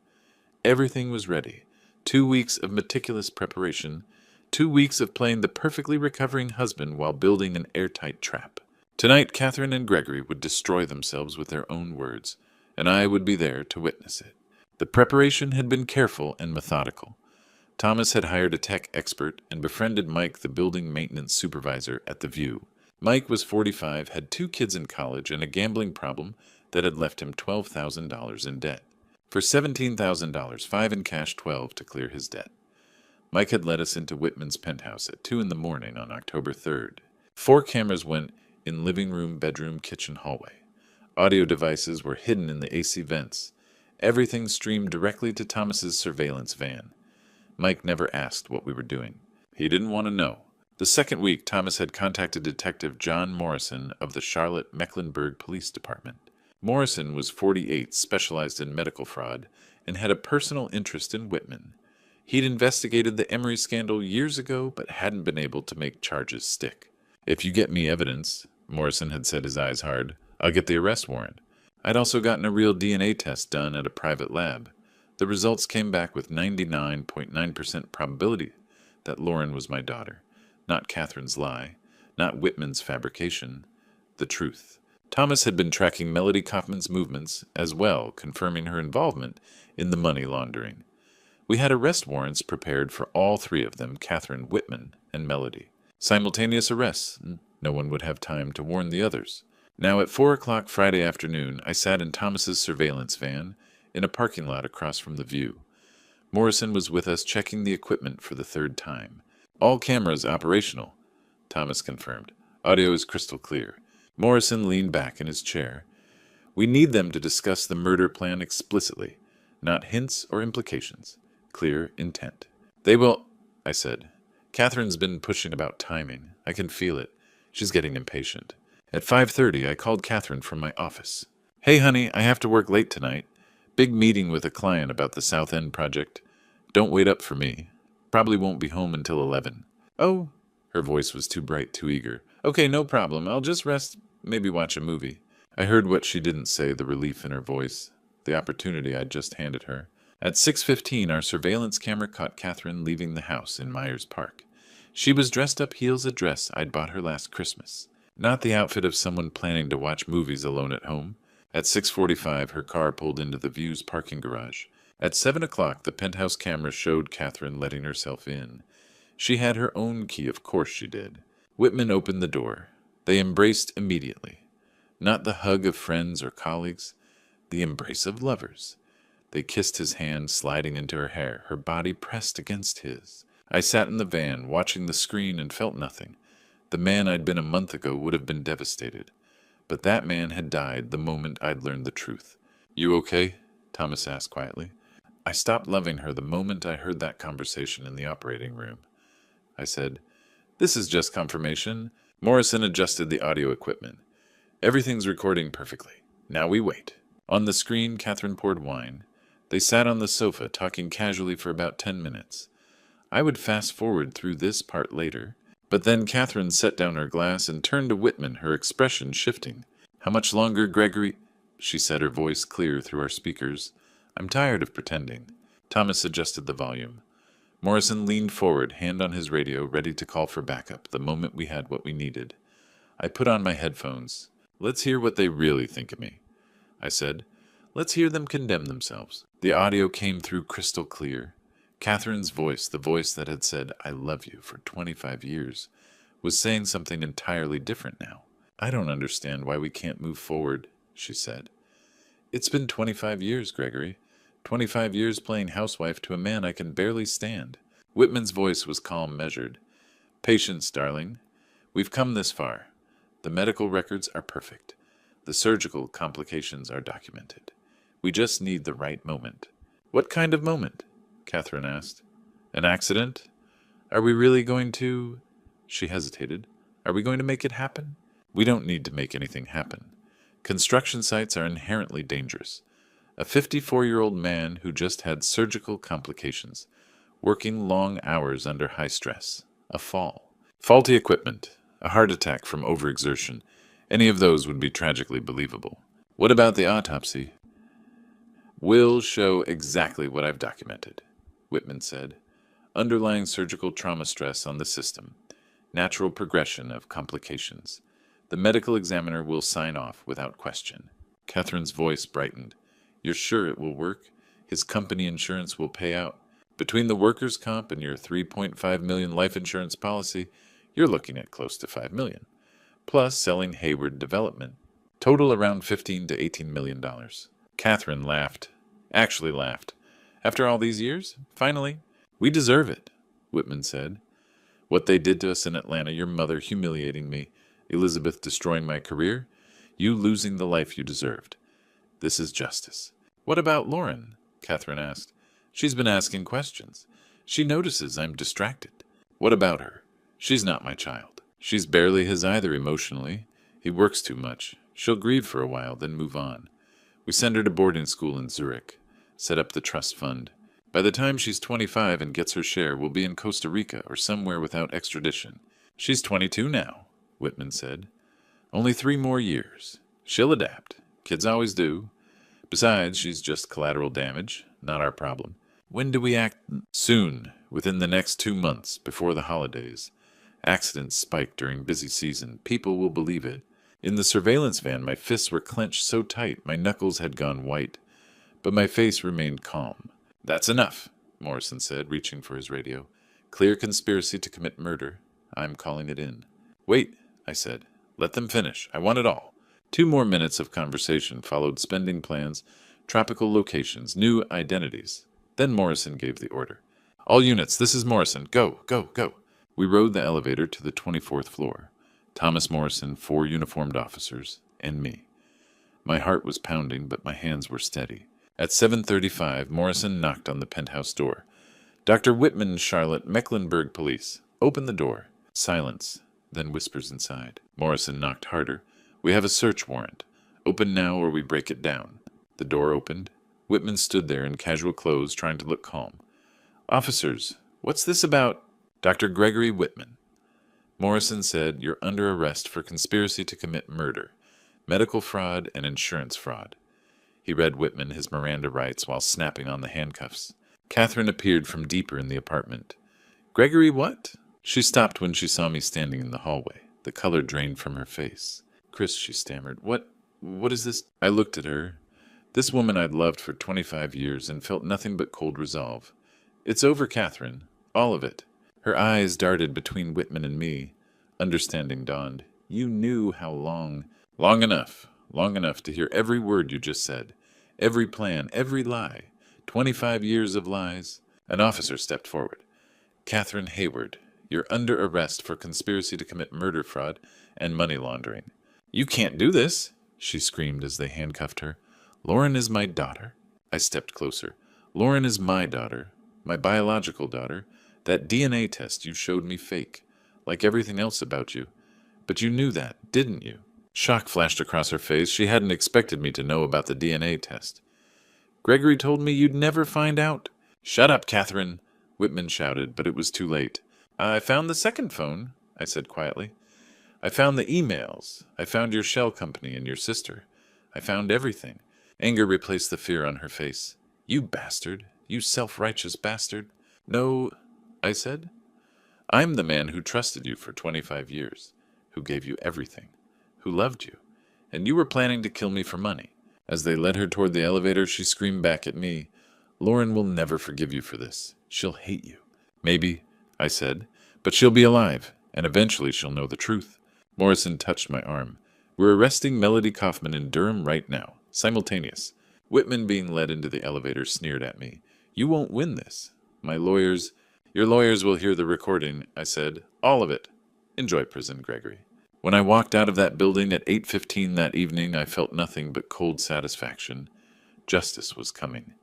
Everything was ready. 2 weeks of meticulous preparation. 2 weeks of playing the perfectly recovering husband while building an airtight trap. Tonight, Catherine and Gregory would destroy themselves with their own words, and I would be there to witness it. The preparation had been careful and methodical. Thomas had hired a tech expert and befriended Mike, the building maintenance supervisor, at the View. Mike was 45, had 2 kids in college, and a gambling problem that had left him $12,000 in debt. For $17,000, 5 in cash, 12 to clear his debt. Mike had led us into Whitman's penthouse at 2 in the morning on October 3rd. 4 cameras went in living room, bedroom, kitchen, hallway. Audio devices were hidden in the AC vents. Everything streamed directly to Thomas's surveillance van. Mike never asked what we were doing. He didn't want to know. The second week, Thomas had contacted Detective John Morrison of the Charlotte Mecklenburg Police Department. Morrison was 48, specialized in medical fraud, and had a personal interest in Whitman. He'd investigated the Emory scandal years ago, but hadn't been able to make charges stick. "If you get me evidence," Morrison had said, his eyes hard, "I'll get the arrest warrant." I'd also gotten a real DNA test done at a private lab. The results came back with 99.9% probability that Lauren was my daughter. Not Catherine's lie, not Whitman's fabrication, the truth. Thomas had been tracking Melody Kaufman's movements as well, confirming her involvement in the money laundering. We had arrest warrants prepared for all three of them, Catherine, Whitman, and Melody. Simultaneous arrests. No one would have time to warn the others. Now at 4 o'clock Friday afternoon, I sat in Thomas's surveillance van in a parking lot across from the View. Morrison was with us checking the equipment for the third time. "All cameras operational," Thomas confirmed. "Audio is crystal clear." Morrison leaned back in his chair. "We need them to discuss the murder plan explicitly, not hints or implications. Clear intent." "They will," I said. "Catherine's been pushing about timing. I can feel it. She's getting impatient." At 5:30, I called Catherine from my office. "Hey, honey, I have to work late tonight. Big meeting with a client about the South End project. Don't wait up for me. Probably won't be home until 11. "Oh," her voice was too bright, too eager. "Okay, no problem. I'll just rest, maybe watch a movie." I heard what she didn't say, the relief in her voice, the opportunity I'd just handed her. At 6:15, our surveillance camera caught Catherine leaving the house in Myers Park. She was dressed up heels a dress I'd bought her last Christmas. Not the outfit of someone planning to watch movies alone at home. At 6:45, her car pulled into the View's parking garage. At 7 o'clock, the penthouse camera showed Catherine letting herself in. She had her own key, of course she did. Whitman opened the door. They embraced immediately. Not the hug of friends or colleagues, the embrace of lovers. They kissed his hand, sliding into her hair, her body pressed against his. I sat in the van, watching the screen, and felt nothing. The man I'd been a month ago would have been devastated. But that man had died the moment I'd learned the truth. "You okay?" Thomas asked quietly. I stopped loving her the moment I heard that conversation in the operating room. I said, "This is just confirmation." Morrison adjusted the audio equipment. "Everything's recording perfectly. Now we wait." On the screen, Catherine poured wine. They sat on the sofa, talking casually for about 10 minutes. I would fast forward through this part later. But then Catherine set down her glass and turned to Whitman, her expression shifting. "How much longer, Gregory?" she said, her voice clear through our speakers. "I'm tired of pretending." Thomas adjusted the volume. Morrison leaned forward, hand on his radio, ready to call for backup the moment we had what we needed. I put on my headphones. "Let's hear what they really think of me," I said. "Let's hear them condemn themselves." The audio came through crystal clear. Catherine's voice, the voice that had said, "I love you" for 25 years, was saying something entirely different now. "I don't understand why we can't move forward," she said. "It's been 25 years, Gregory. 25 years playing housewife to a man I can barely stand." Whitman's voice was calm, measured. "Patience, darling. We've come this far. The medical records are perfect. The surgical complications are documented. We just need the right moment." "What kind of moment?" Catherine asked. "An accident? Are we really going to—" She hesitated. "Are we going to make it happen?" "We don't need to make anything happen. Construction sites are inherently dangerous. A 54-year-old man who just had surgical complications, working long hours under high stress, a fall, faulty equipment, a heart attack from overexertion. Any of those would be tragically believable. What about the autopsy?" "Will show exactly what I've documented," Whitman said. "Underlying surgical trauma stress on the system. Natural progression of complications. The medical examiner will sign off without question." Catherine's voice brightened. "You're sure it will work? His company insurance will pay out. Between the workers' comp and your $3.5 million life insurance policy, you're looking at close to $5 million. Plus selling Hayward Development. Total around $15 to $18 million. Catherine laughed. Actually laughed. "After all these years? Finally? We deserve it," Whitman said. "What they did to us in Atlanta, your mother humiliating me, Elizabeth destroying my career, you losing the life you deserved. This is justice. What about Lauren? Catherine asked. She's been asking questions. She notices I'm distracted. What about her? She's not my child. She's barely his either emotionally. He works too much. She'll grieve for a while, then move on. We send her to boarding school in Zurich. Set up the trust fund. By the time she's 25 and gets her share, we'll be in Costa Rica or somewhere without extradition. She's 22 now, Whitman said. Only 3 more years. She'll adapt. Kids always do. Besides, she's just collateral damage, not our problem. When do we act? Soon, within the next 2 months, before the holidays. Accidents spike during busy season. People will believe it. In the surveillance van, my fists were clenched so tight my knuckles had gone white. But my face remained calm. That's enough, Morrison said, reaching for his radio. Clear conspiracy to commit murder. I'm calling it in. Wait, I said. Let them finish. I want it all. 2 more minutes of conversation followed spending plans, tropical locations, new identities. Then Morrison gave the order. All units, this is Morrison. Go, go, go. We rode the elevator to the 24th floor. Thomas Morrison, 4 uniformed officers, and me. My heart was pounding, but my hands were steady. At 7:35, Morrison knocked on the penthouse door. Dr. Whitman, Charlotte, Mecklenburg Police. Open the door. Silence, then whispers inside. Morrison knocked harder. We have a search warrant. Open now or we break it down. The door opened. Whitman stood there in casual clothes, trying to look calm. Officers, what's this about? Dr. Gregory Whitman. Morrison said, you're under arrest for conspiracy to commit murder, medical fraud, and insurance fraud. He read Whitman his Miranda rights while snapping on the handcuffs. Catherine appeared from deeper in the apartment. Gregory what? She stopped when she saw me standing in the hallway. The color drained from her face. Chris, she stammered. What is this? I looked at her. This woman I'd loved for 25 years and felt nothing but cold resolve. It's over, Catherine. All of it. Her eyes darted between Whitman and me. Understanding dawned. You knew how long. Long enough to hear every word you just said. Every plan, every lie. 25 years of lies. An officer stepped forward. Catherine Hayward, you're under arrest for conspiracy to commit murder fraud and money laundering. You can't do this, she screamed as they handcuffed her. Lauren is my daughter. I stepped closer. Lauren is my daughter, my biological daughter. That DNA test you showed me fake, like everything else about you. But you knew that, didn't you? Shock flashed across her face. She hadn't expected me to know about the DNA test. Gregory told me you'd never find out. Shut up, Catherine, Whitman shouted, but it was too late. I found the second phone, I said quietly. I found the emails. I found your shell company and your sister. I found everything. Anger replaced the fear on her face. You bastard. You self-righteous bastard. No, I said. I'm the man who trusted you for 25 years, who gave you everything, who loved you, and you were planning to kill me for money. As they led her toward the elevator, she screamed back at me, Lauren will never forgive you for this. She'll hate you. Maybe, I said, but she'll be alive, and eventually she'll know the truth. Morrison touched my arm. We're arresting Melody Kaufman in Durham right now, simultaneous. Whitman, being led into the elevator, sneered at me. You won't win this. Your lawyers will hear the recording, I said. All of it. Enjoy prison, Gregory. When I walked out of that building at 8:15 that evening, I felt nothing but cold satisfaction. Justice was coming.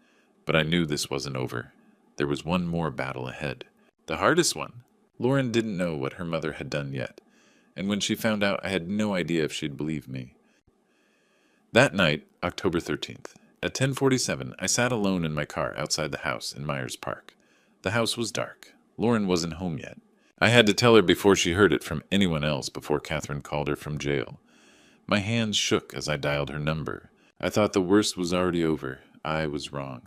But I knew this wasn't over. There was one more battle ahead. The hardest one. Lauren didn't know what her mother had done yet, and when she found out, I had no idea if she'd believe me. That night, October 13th, at 10:47, I sat alone in my car outside the house in Myers Park. The house was dark. Lauren wasn't home yet. I had to tell her before she heard it from anyone else before Catherine called her from jail. My hands shook as I dialed her number. I thought the worst was already over. I was wrong.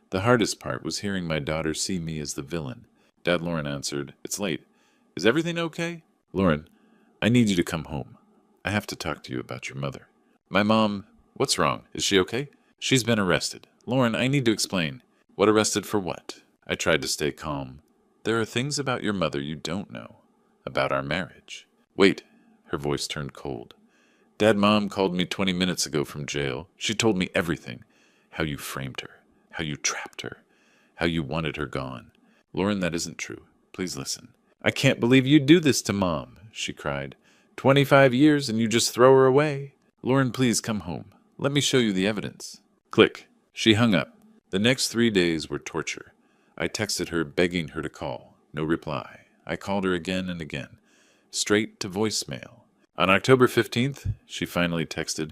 The hardest part was hearing my daughter see me as the villain. Dad, Lauren answered, It's late. Is everything okay? Lauren, I need you to come home. I have to talk to you about your mother. My mom, what's wrong? Is she okay? She's been arrested. Lauren, I need to explain. What arrested for what? I tried to stay calm. There are things about your mother you don't know. About our marriage. Wait. Her voice turned cold. Dad, Mom called me 20 minutes ago from jail. She told me everything. How you framed her. How you trapped her. How you wanted her gone. Lauren, that isn't true. Please listen. I can't believe you'd do this to Mom, she cried. 25 years and you just throw her away? Lauren, please come home. Let me show you the evidence. Click. She hung up. The next 3 days were torture. I texted her begging her to call. No reply. I called her again and again. Straight to voicemail. On October 15th, she finally texted,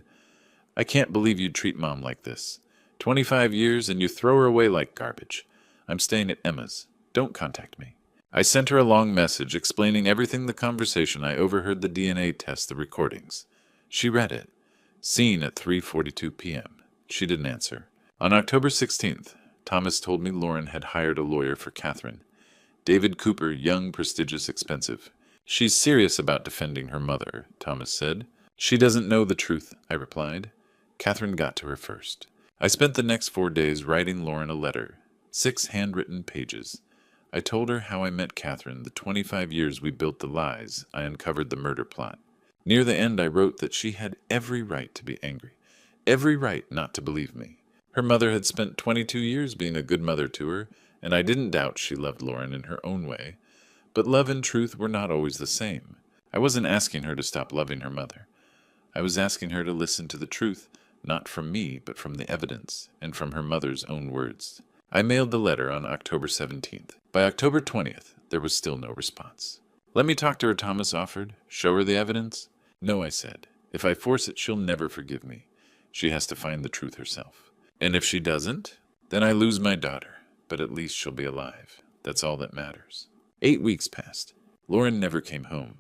I can't believe you'd treat Mom like this. 25 years and you throw her away like garbage. I'm staying at Emma's. Don't contact me. I sent her a long message explaining everything the conversation. I overheard the DNA test, the recordings. She read it. Seen at 3:42 p.m. She didn't answer. On October 16th, Thomas told me Lauren had hired a lawyer for Catherine. David Cooper, young, prestigious, expensive. She's serious about defending her mother, Thomas said. She doesn't know the truth, I replied. Catherine got to her first. I spent the next 4 days writing Lauren a letter, 6 handwritten pages. I told her how I met Catherine, the 25 years we built the lies, I uncovered the murder plot. Near the end I wrote that she had every right to be angry, every right not to believe me. Her mother had spent 22 years being a good mother to her, and I didn't doubt she loved Lauren in her own way. But love and truth were not always the same. I wasn't asking her to stop loving her mother. I was asking her to listen to the truth, not from me, but from the evidence, and from her mother's own words. I mailed the letter on October 17th. By October 20th, there was still no response. Let me talk to her, Thomas offered. Show her the evidence? No, I said. If I force it, she'll never forgive me. She has to find the truth herself. And if she doesn't, then I lose my daughter. But at least she'll be alive. That's all that matters. 8 weeks passed. Lauren never came home.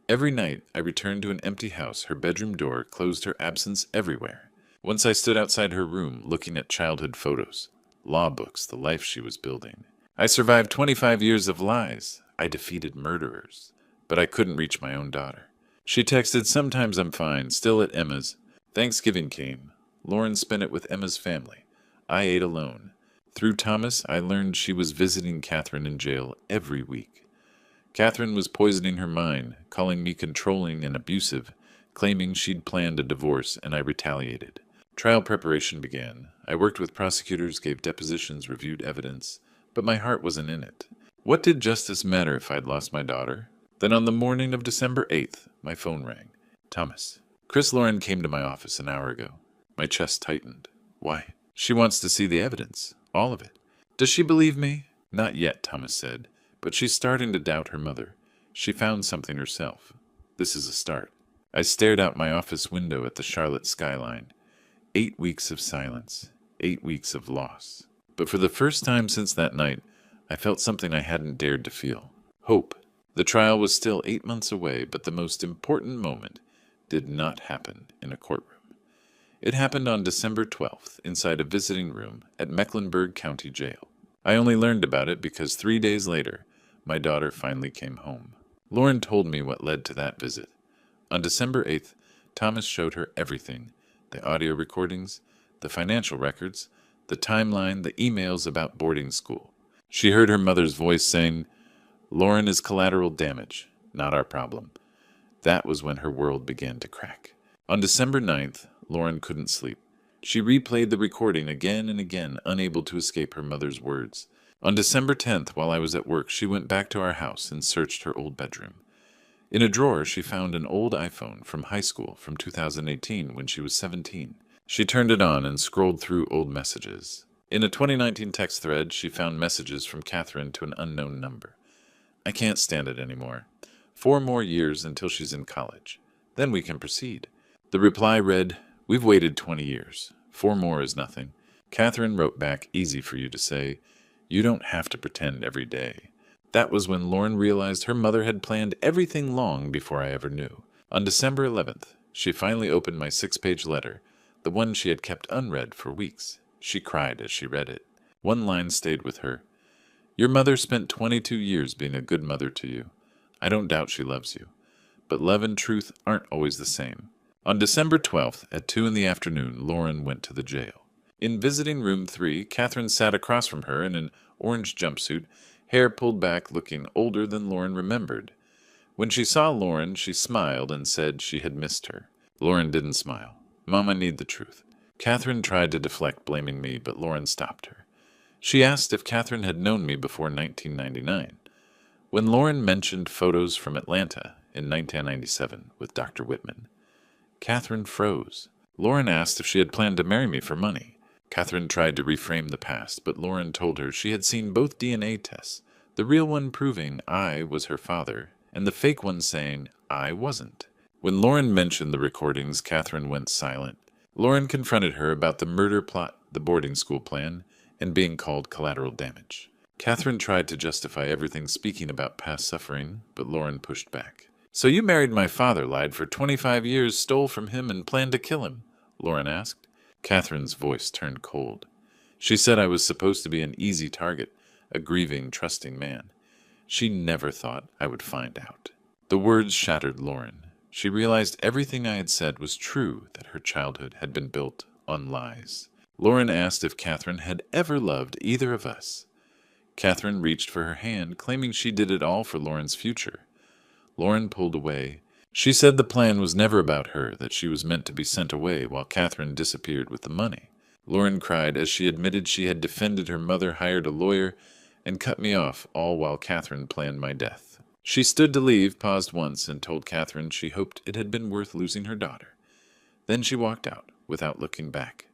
Every night, I returned to an empty house. Her bedroom door closed her absence everywhere. Once I stood outside her room, looking at childhood photos, law books, the life she was building. I survived 25 years of lies. I defeated murderers. But I couldn't reach my own daughter. She texted, sometimes I'm fine, still at Emma's. Thanksgiving came. Lauren spent it with Emma's family. I ate alone. Through Thomas, I learned she was visiting Catherine in jail every week. Catherine was poisoning her mind, calling me controlling and abusive, claiming she'd planned a divorce, and I retaliated. Trial preparation began. I worked with prosecutors, gave depositions, reviewed evidence, but my heart wasn't in it. What did justice matter if I'd lost my daughter? Then on the morning of December 8th, my phone rang. Thomas. Chris Lauren came to my office an hour ago. My chest tightened. Why? She wants to see the evidence. All of it. Does she believe me? Not yet, Thomas said, but she's starting to doubt her mother. She found something herself. This is a start. I stared out my office window at the Charlotte skyline. 8 weeks of silence. 8 weeks of loss. But for the first time since that night, I felt something I hadn't dared to feel. Hope. The trial was still 8 months away, but the most important moment did not happen in a courtroom. It happened on December 12th, inside a visiting room at Mecklenburg County Jail. I only learned about it because 3 days later, my daughter finally came home. Lauren told me what led to that visit. On December 8th, Thomas showed her everything, the audio recordings, the financial records, the timeline, the emails about boarding school. She heard her mother's voice saying, Lauren is collateral damage, not our problem. That was when her world began to crack. On December 9th, Lauren couldn't sleep. She replayed the recording again and again, unable to escape her mother's words. On December 10th, while I was at work, she went back to our house and searched her old bedroom. In a drawer, she found an old iPhone from high school from 2018 when she was 17. She turned it on and scrolled through old messages. In a 2019 text thread, she found messages from Catherine to an unknown number. I can't stand it anymore. 4 more years until she's in college. Then we can proceed. The reply read, We've waited 20 years. 4 more is nothing. Catherine wrote back, easy for you to say, You don't have to pretend every day. That was when Lauren realized her mother had planned everything long before I ever knew. On December 11th, she finally opened my 6-page letter, the one she had kept unread for weeks. She cried as she read it. One line stayed with her. Your mother spent 22 years being a good mother to you. I don't doubt she loves you. But love and truth aren't always the same. On December 12th, at 2 p.m, Lauren went to the jail. In visiting room 3, Catherine sat across from her in an orange jumpsuit, hair pulled back, looking older than Lauren remembered. When she saw Lauren, she smiled and said she had missed her. Lauren didn't smile. Mom, I need the truth. Catherine tried to deflect, blaming me, but Lauren stopped her. She asked if Catherine had known me before 1999. When Lauren mentioned photos from Atlanta, in 1997 with Dr. Whitman. Catherine froze. Lauren asked if she had planned to marry me for money. Catherine tried to reframe the past, but Lauren told her she had seen both DNA tests, the real one proving I was her father, and the fake one saying I wasn't. When Lauren mentioned the recordings, Catherine went silent. Lauren confronted her about the murder plot, the boarding school plan, and being called collateral damage. Catherine tried to justify everything speaking about past suffering, but Lauren pushed back. "So you married my father, lied for 25 years, stole from him, and planned to kill him?" Lauren asked. Catherine's voice turned cold. She said I was supposed to be an easy target, a grieving, trusting man. She never thought I would find out. The words shattered Lauren. She realized everything I had said was true, that her childhood had been built on lies. Lauren asked if Catherine had ever loved either of us. Catherine reached for her hand, claiming she did it all for Lauren's future. Lauren pulled away. She said the plan was never about her, that she was meant to be sent away while Catherine disappeared with the money. Lauren cried as she admitted she had defended her mother, hired a lawyer, and cut me off, all while Catherine planned my death. She stood to leave, paused once, and told Catherine she hoped it had been worth losing her daughter. Then she walked out, without looking back.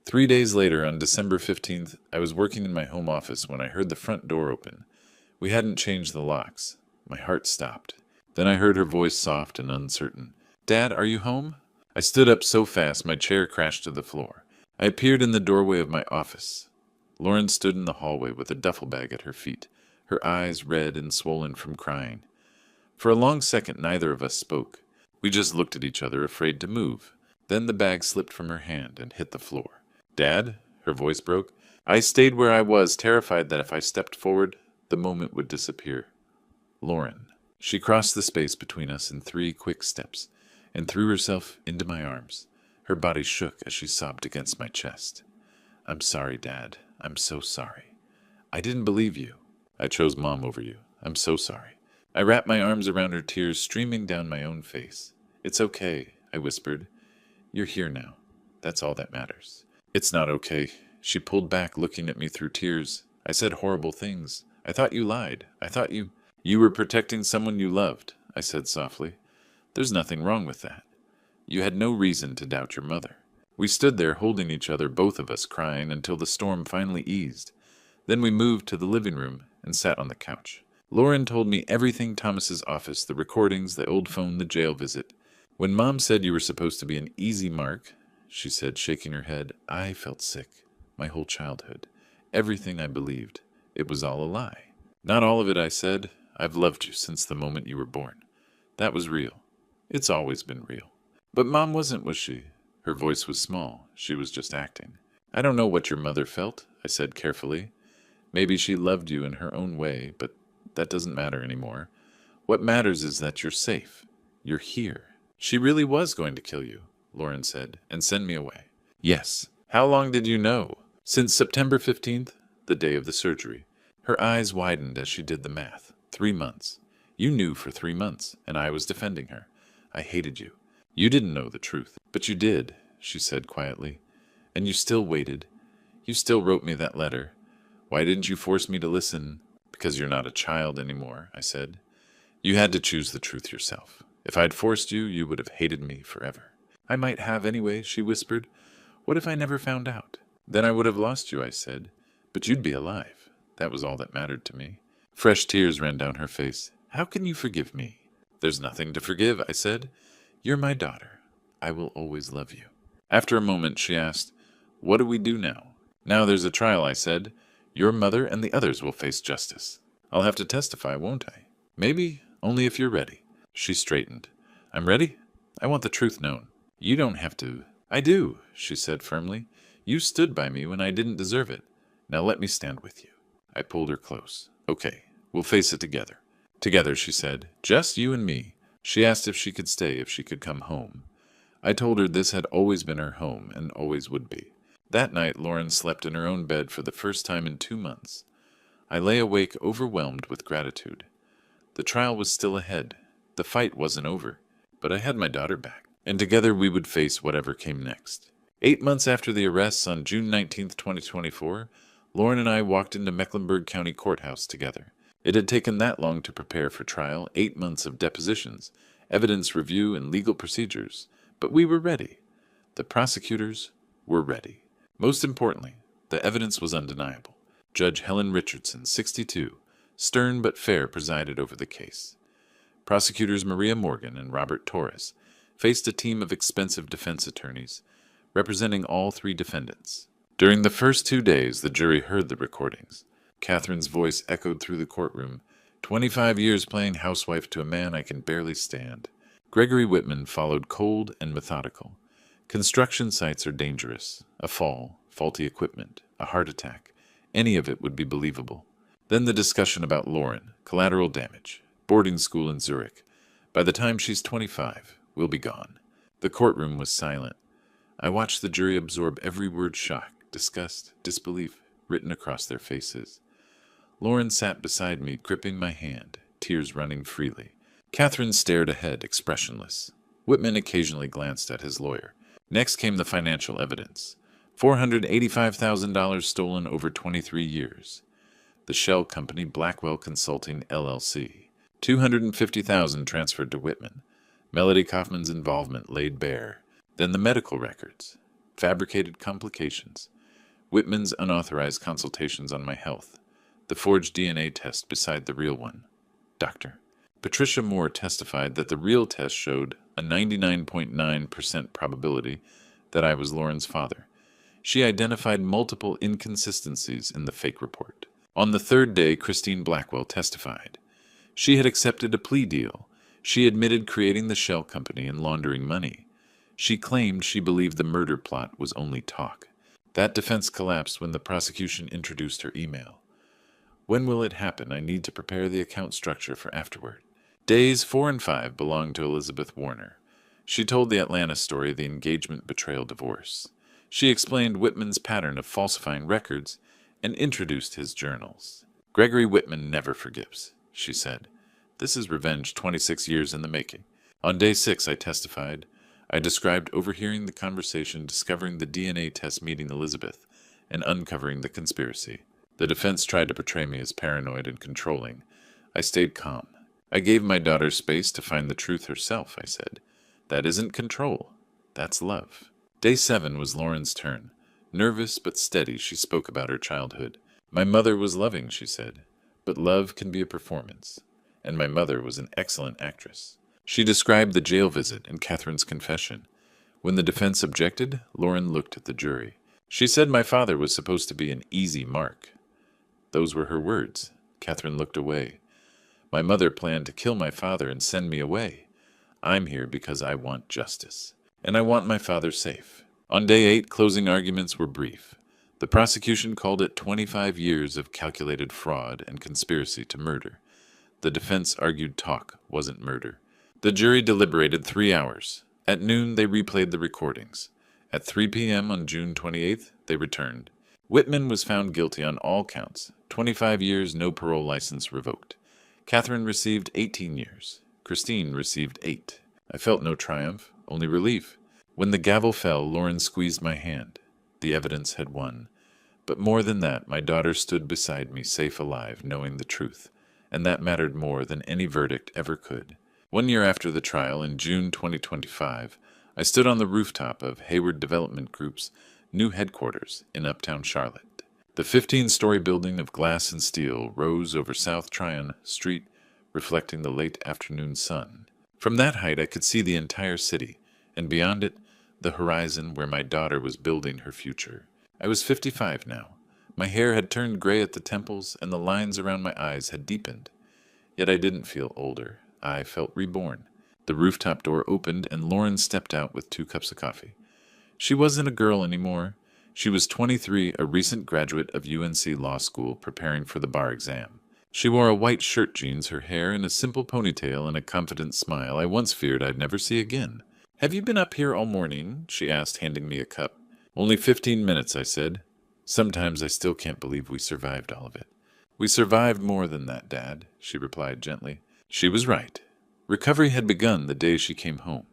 3 days later, on December 15th, I was working in my home office when I heard the front door open. We hadn't changed the locks. My heart stopped. Then I heard her voice, soft and uncertain. "Dad, are you home?" I stood up so fast my chair crashed to the floor. I appeared in the doorway of my office. Lauren stood in the hallway with a duffel bag at her feet, her eyes red and swollen from crying. For a long second, neither of us spoke. We just looked at each other, afraid to move. Then the bag slipped from her hand and hit the floor. "Dad?" Her voice broke. I stayed where I was, terrified that if I stepped forward, the moment would disappear. Lauren. She crossed the space between us in 3 quick steps and threw herself into my arms. Her body shook as she sobbed against my chest. "I'm sorry, Dad. I'm so sorry. I didn't believe you. I chose Mom over you. I'm so sorry." I wrapped my arms around her, tears streaming down my own face. "It's okay," I whispered. "You're here now. That's all that matters." "It's not okay." She pulled back, looking at me through tears. "I said horrible things. I thought you lied. I thought you were protecting someone you loved," I said softly. "There's nothing wrong with that. You had no reason to doubt your mother." We stood there holding each other, both of us crying, until the storm finally eased. Then we moved to the living room and sat on the couch. Lauren told me everything: Thomas's office, the recordings, the old phone, the jail visit. "When Mom said you were supposed to be an easy mark," she said, shaking her head, "I felt sick. My whole childhood. Everything I believed. It was all a lie." "Not all of it," I said. "I've loved you since the moment you were born. That was real. It's always been real." "But Mom wasn't, was she?" Her voice was small. She was just acting. "I don't know what your mother felt," I said carefully. "Maybe she loved you in her own way, but that doesn't matter anymore. What matters is that you're safe. You're here." "She really was going to kill you," Lauren said, "and send me away." "Yes." "How long did you know?" "Since September 15th, the day of the surgery." Her eyes widened as she did the math. 3 months. You knew for 3 months, and I was defending her. I hated you. You didn't know the truth, but you did, she said quietly. And you still waited. You still wrote me that letter. Why didn't you force me to listen? "Because you're not a child anymore," I said. "You had to choose the truth yourself. If I'd forced you, you would have hated me forever." "I might have anyway," she whispered. "What if I never found out?" "Then I would have lost you," I said. "But you'd be alive. That was all that mattered to me." Fresh tears ran down her face. "How can you forgive me?" "There's nothing to forgive," I said. "You're my daughter. I will always love you." After a moment, she asked, "What do we do now?" "Now there's a trial," I said. "Your mother and the others will face justice. I'll have to testify, won't I?" "Maybe, only if you're ready." She straightened. "I'm ready. I want the truth known." "You don't have to." "I do," she said firmly. "You stood by me when I didn't deserve it. Now let me stand with you." I pulled her close. "Okay, we'll face it together." "Together," she said. "Just you and me." She asked if she could stay, if she could come home. I told her this had always been her home and always would be. That night, Lauren slept in her own bed for the first time in 2 months. I lay awake, overwhelmed with gratitude. The trial was still ahead. The fight wasn't over. But I had my daughter back, and together we would face whatever came next. 8 months after the arrests, on June 19th, 2024, Lauren and I walked into Mecklenburg County Courthouse together. It had taken that long to prepare for trial, 8 months of depositions, evidence review, and legal procedures. But we were ready. The prosecutors were ready. Most importantly, the evidence was undeniable. Judge Helen Richardson, 62, stern but fair, presided over the case. Prosecutors Maria Morgan and Robert Torres faced a team of expensive defense attorneys representing all 3 defendants. During the first 2 days, the jury heard the recordings. Catherine's voice echoed through the courtroom. 25 years playing housewife to a man I can barely stand. Gregory Whitman followed cold and methodical. Construction sites are dangerous. A fall, faulty equipment, a heart attack. Any of it would be believable. Then the discussion about Lauren, collateral damage, boarding school in Zurich. By the time she's 25, we'll be gone. The courtroom was silent. I watched the jury absorb every word, shock, disgust, disbelief, written across their faces. Lauren sat beside me, gripping my hand, tears running freely. Catherine stared ahead, expressionless. Whitman occasionally glanced at his lawyer. Next came the financial evidence. $485,000 stolen over 23 years. The shell company Blackwell Consulting, LLC. $250,000 transferred to Whitman. Melody Kaufman's involvement laid bare. Then the medical records. Fabricated complications. Whitman's unauthorized consultations on my health. The forged DNA test beside the real one. Doctor. Patricia Moore testified that the real test showed a 99.9% probability that I was Lauren's father. She identified multiple inconsistencies in the fake report. On the 3rd day, Christine Blackwell testified. She had accepted a plea deal. She admitted creating the shell company and laundering money. She claimed she believed the murder plot was only talk. That defense collapsed when the prosecution introduced her email. When will it happen? I need to prepare the account structure for afterward. Days 4 and 5 belonged to Elizabeth Warner. She told the Atlanta story, the engagement, betrayal, divorce. She explained Whitman's pattern of falsifying records and introduced his journals. Gregory Whitman never forgives, she said. This is revenge 26 years in the making. On day 6, I testified. I described overhearing the conversation, discovering the DNA test, meeting Elizabeth, and uncovering the conspiracy. The defense tried to portray me as paranoid and controlling. I stayed calm. I gave my daughter space to find the truth herself, I said. That isn't control. That's love. Day 7 was Lauren's turn. Nervous but steady, she spoke about her childhood. My mother was loving, she said, but love can be a performance. And my mother was an excellent actress. She described the jail visit and Catherine's confession. When the defense objected, Lauren looked at the jury. She said my father was supposed to be an easy mark. Those were her words. Catherine looked away. My mother planned to kill my father and send me away. I'm here because I want justice. And I want my father safe. On day 8, closing arguments were brief. The prosecution called it 25 years of calculated fraud and conspiracy to murder. The defense argued talk wasn't murder. The jury deliberated 3 hours. At noon, they replayed the recordings. At 3 p.m. on June 28th, they returned. Whitman was found guilty on all counts. 25 years, no parole license revoked. Catherine received 18 years. Christine received 8. I felt no triumph, only relief. When the gavel fell, Lauren squeezed my hand. The evidence had won. But more than that, my daughter stood beside me, safe alive, knowing the truth. And that mattered more than any verdict ever could. 1 year after the trial, in June 2025, I stood on the rooftop of Hayward Development Group's new headquarters in uptown Charlotte. The 15-story building of glass and steel rose over South Tryon Street, reflecting the late afternoon sun. From that height I could see the entire city, and beyond it, the horizon where my daughter was building her future. I was 55 now. My hair had turned gray at the temples, and the lines around my eyes had deepened. Yet I didn't feel older. I felt reborn. The rooftop door opened, and Lauren stepped out with 2 cups of coffee. She wasn't a girl anymore. She was 23, a recent graduate of UNC Law School, preparing for the bar exam. She wore a white shirt, jeans, her hair in a simple ponytail, and a confident smile I once feared I'd never see again. "Have you been up here all morning?" she asked, handing me a cup. "Only 15 minutes, I said. Sometimes I still can't believe we survived all of it." "We survived more than that, Dad," she replied gently. She was right. Recovery had begun the day she came home.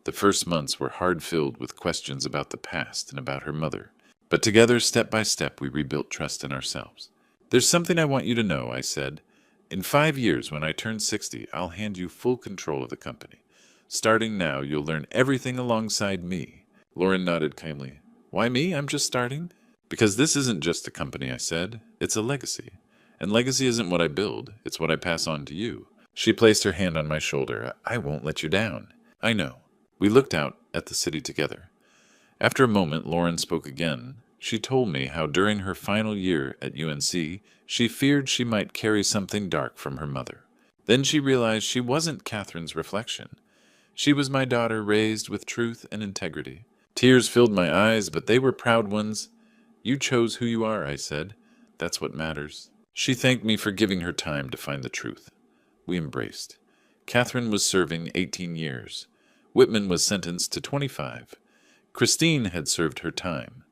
The first months were hard-filled with questions about the past and about her mother. But together, step by step, we rebuilt trust in ourselves. "There's something I want you to know," I said. In 5 years, when I turn 60, I'll hand you full control of the company. Starting now, you'll learn everything alongside me. Lauren nodded kindly. Why me? I'm just starting. Because this isn't just a company, I said. It's a legacy. And legacy isn't what I build, it's what I pass on to you. She placed her hand on my shoulder. I won't let you down. I know. We looked out at the city together. After a moment, Lauren spoke again. She told me how during her final year at UNC, she feared she might carry something dark from her mother. Then she realized she wasn't Catherine's reflection. She was my daughter raised with truth and integrity. Tears filled my eyes, but they were proud ones. You chose who you are, I said. That's what matters. She thanked me for giving her time to find the truth. We embraced. Catherine was serving 18 years. Whitman was sentenced to 25. Christine had served her time.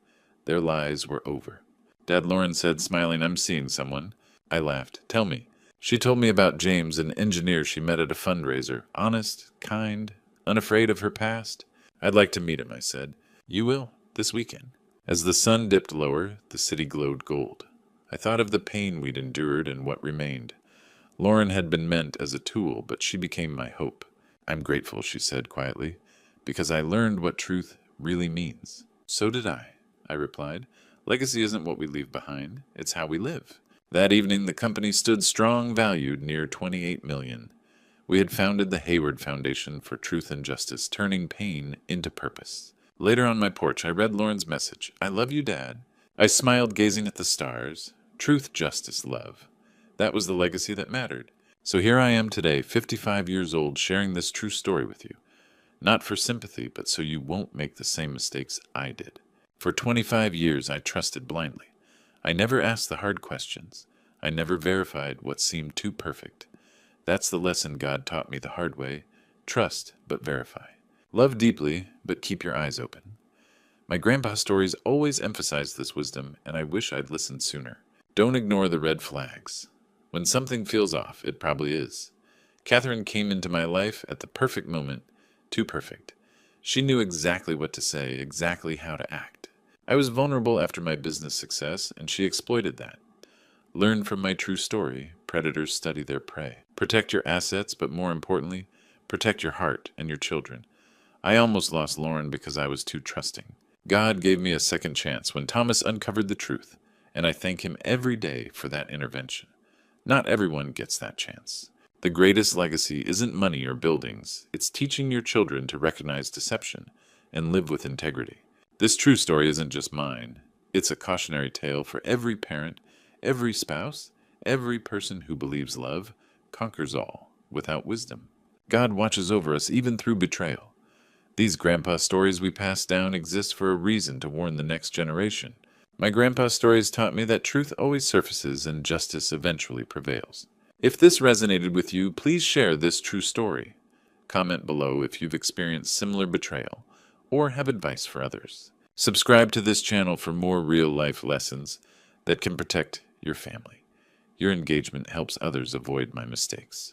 Their lives were over. Dad, Lauren said, smiling, I'm seeing someone. I laughed. Tell me. She told me about James, an engineer she met at a fundraiser. Honest, kind, unafraid of her past. I'd like to meet him, I said. You will, this weekend. As the sun dipped lower, the city glowed gold. I thought of the pain we'd endured and what remained. Lauren had been meant as a tool, but she became my hope. I'm grateful, she said quietly, because I learned what truth really means. So did I replied. Legacy isn't what we leave behind, it's how we live. That evening, the company stood strong, valued near $28 million. We had founded the Hayward Foundation for Truth and Justice, turning pain into purpose. Later on my porch, I read Lauren's message. I love you, Dad. I smiled, gazing at the stars. Truth, justice, love. That was the legacy that mattered. So here I am today, 55 years old, sharing this true story with you. Not for sympathy, but so you won't make the same mistakes I did. For 25 years, I trusted blindly. I never asked the hard questions. I never verified what seemed too perfect. That's the lesson God taught me the hard way. Trust, but verify. Love deeply, but keep your eyes open. My grandpa's stories always emphasize this wisdom, and I wish I'd listened sooner. Don't ignore the red flags. When something feels off, it probably is. Catherine came into my life at the perfect moment, too perfect. She knew exactly what to say, exactly how to act. I was vulnerable after my business success, and she exploited that. Learn from my true story. Predators study their prey. Protect your assets, but more importantly, protect your heart and your children. I almost lost Lauren because I was too trusting. God gave me a second chance when Thomas uncovered the truth, and I thank him every day for that intervention. Not everyone gets that chance. The greatest legacy isn't money or buildings. It's teaching your children to recognize deception and live with integrity. This true story isn't just mine. It's a cautionary tale for every parent, every spouse, every person who believes love conquers all without wisdom. God watches over us even through betrayal. These grandpa stories we pass down exist for a reason to warn the next generation. My grandpa's stories taught me that truth always surfaces and justice eventually prevails. If this resonated with you, please share this true story. Comment below if you've experienced similar betrayal or have advice for others. Subscribe to this channel for more real-life lessons that can protect your family. Your engagement helps others avoid my mistakes.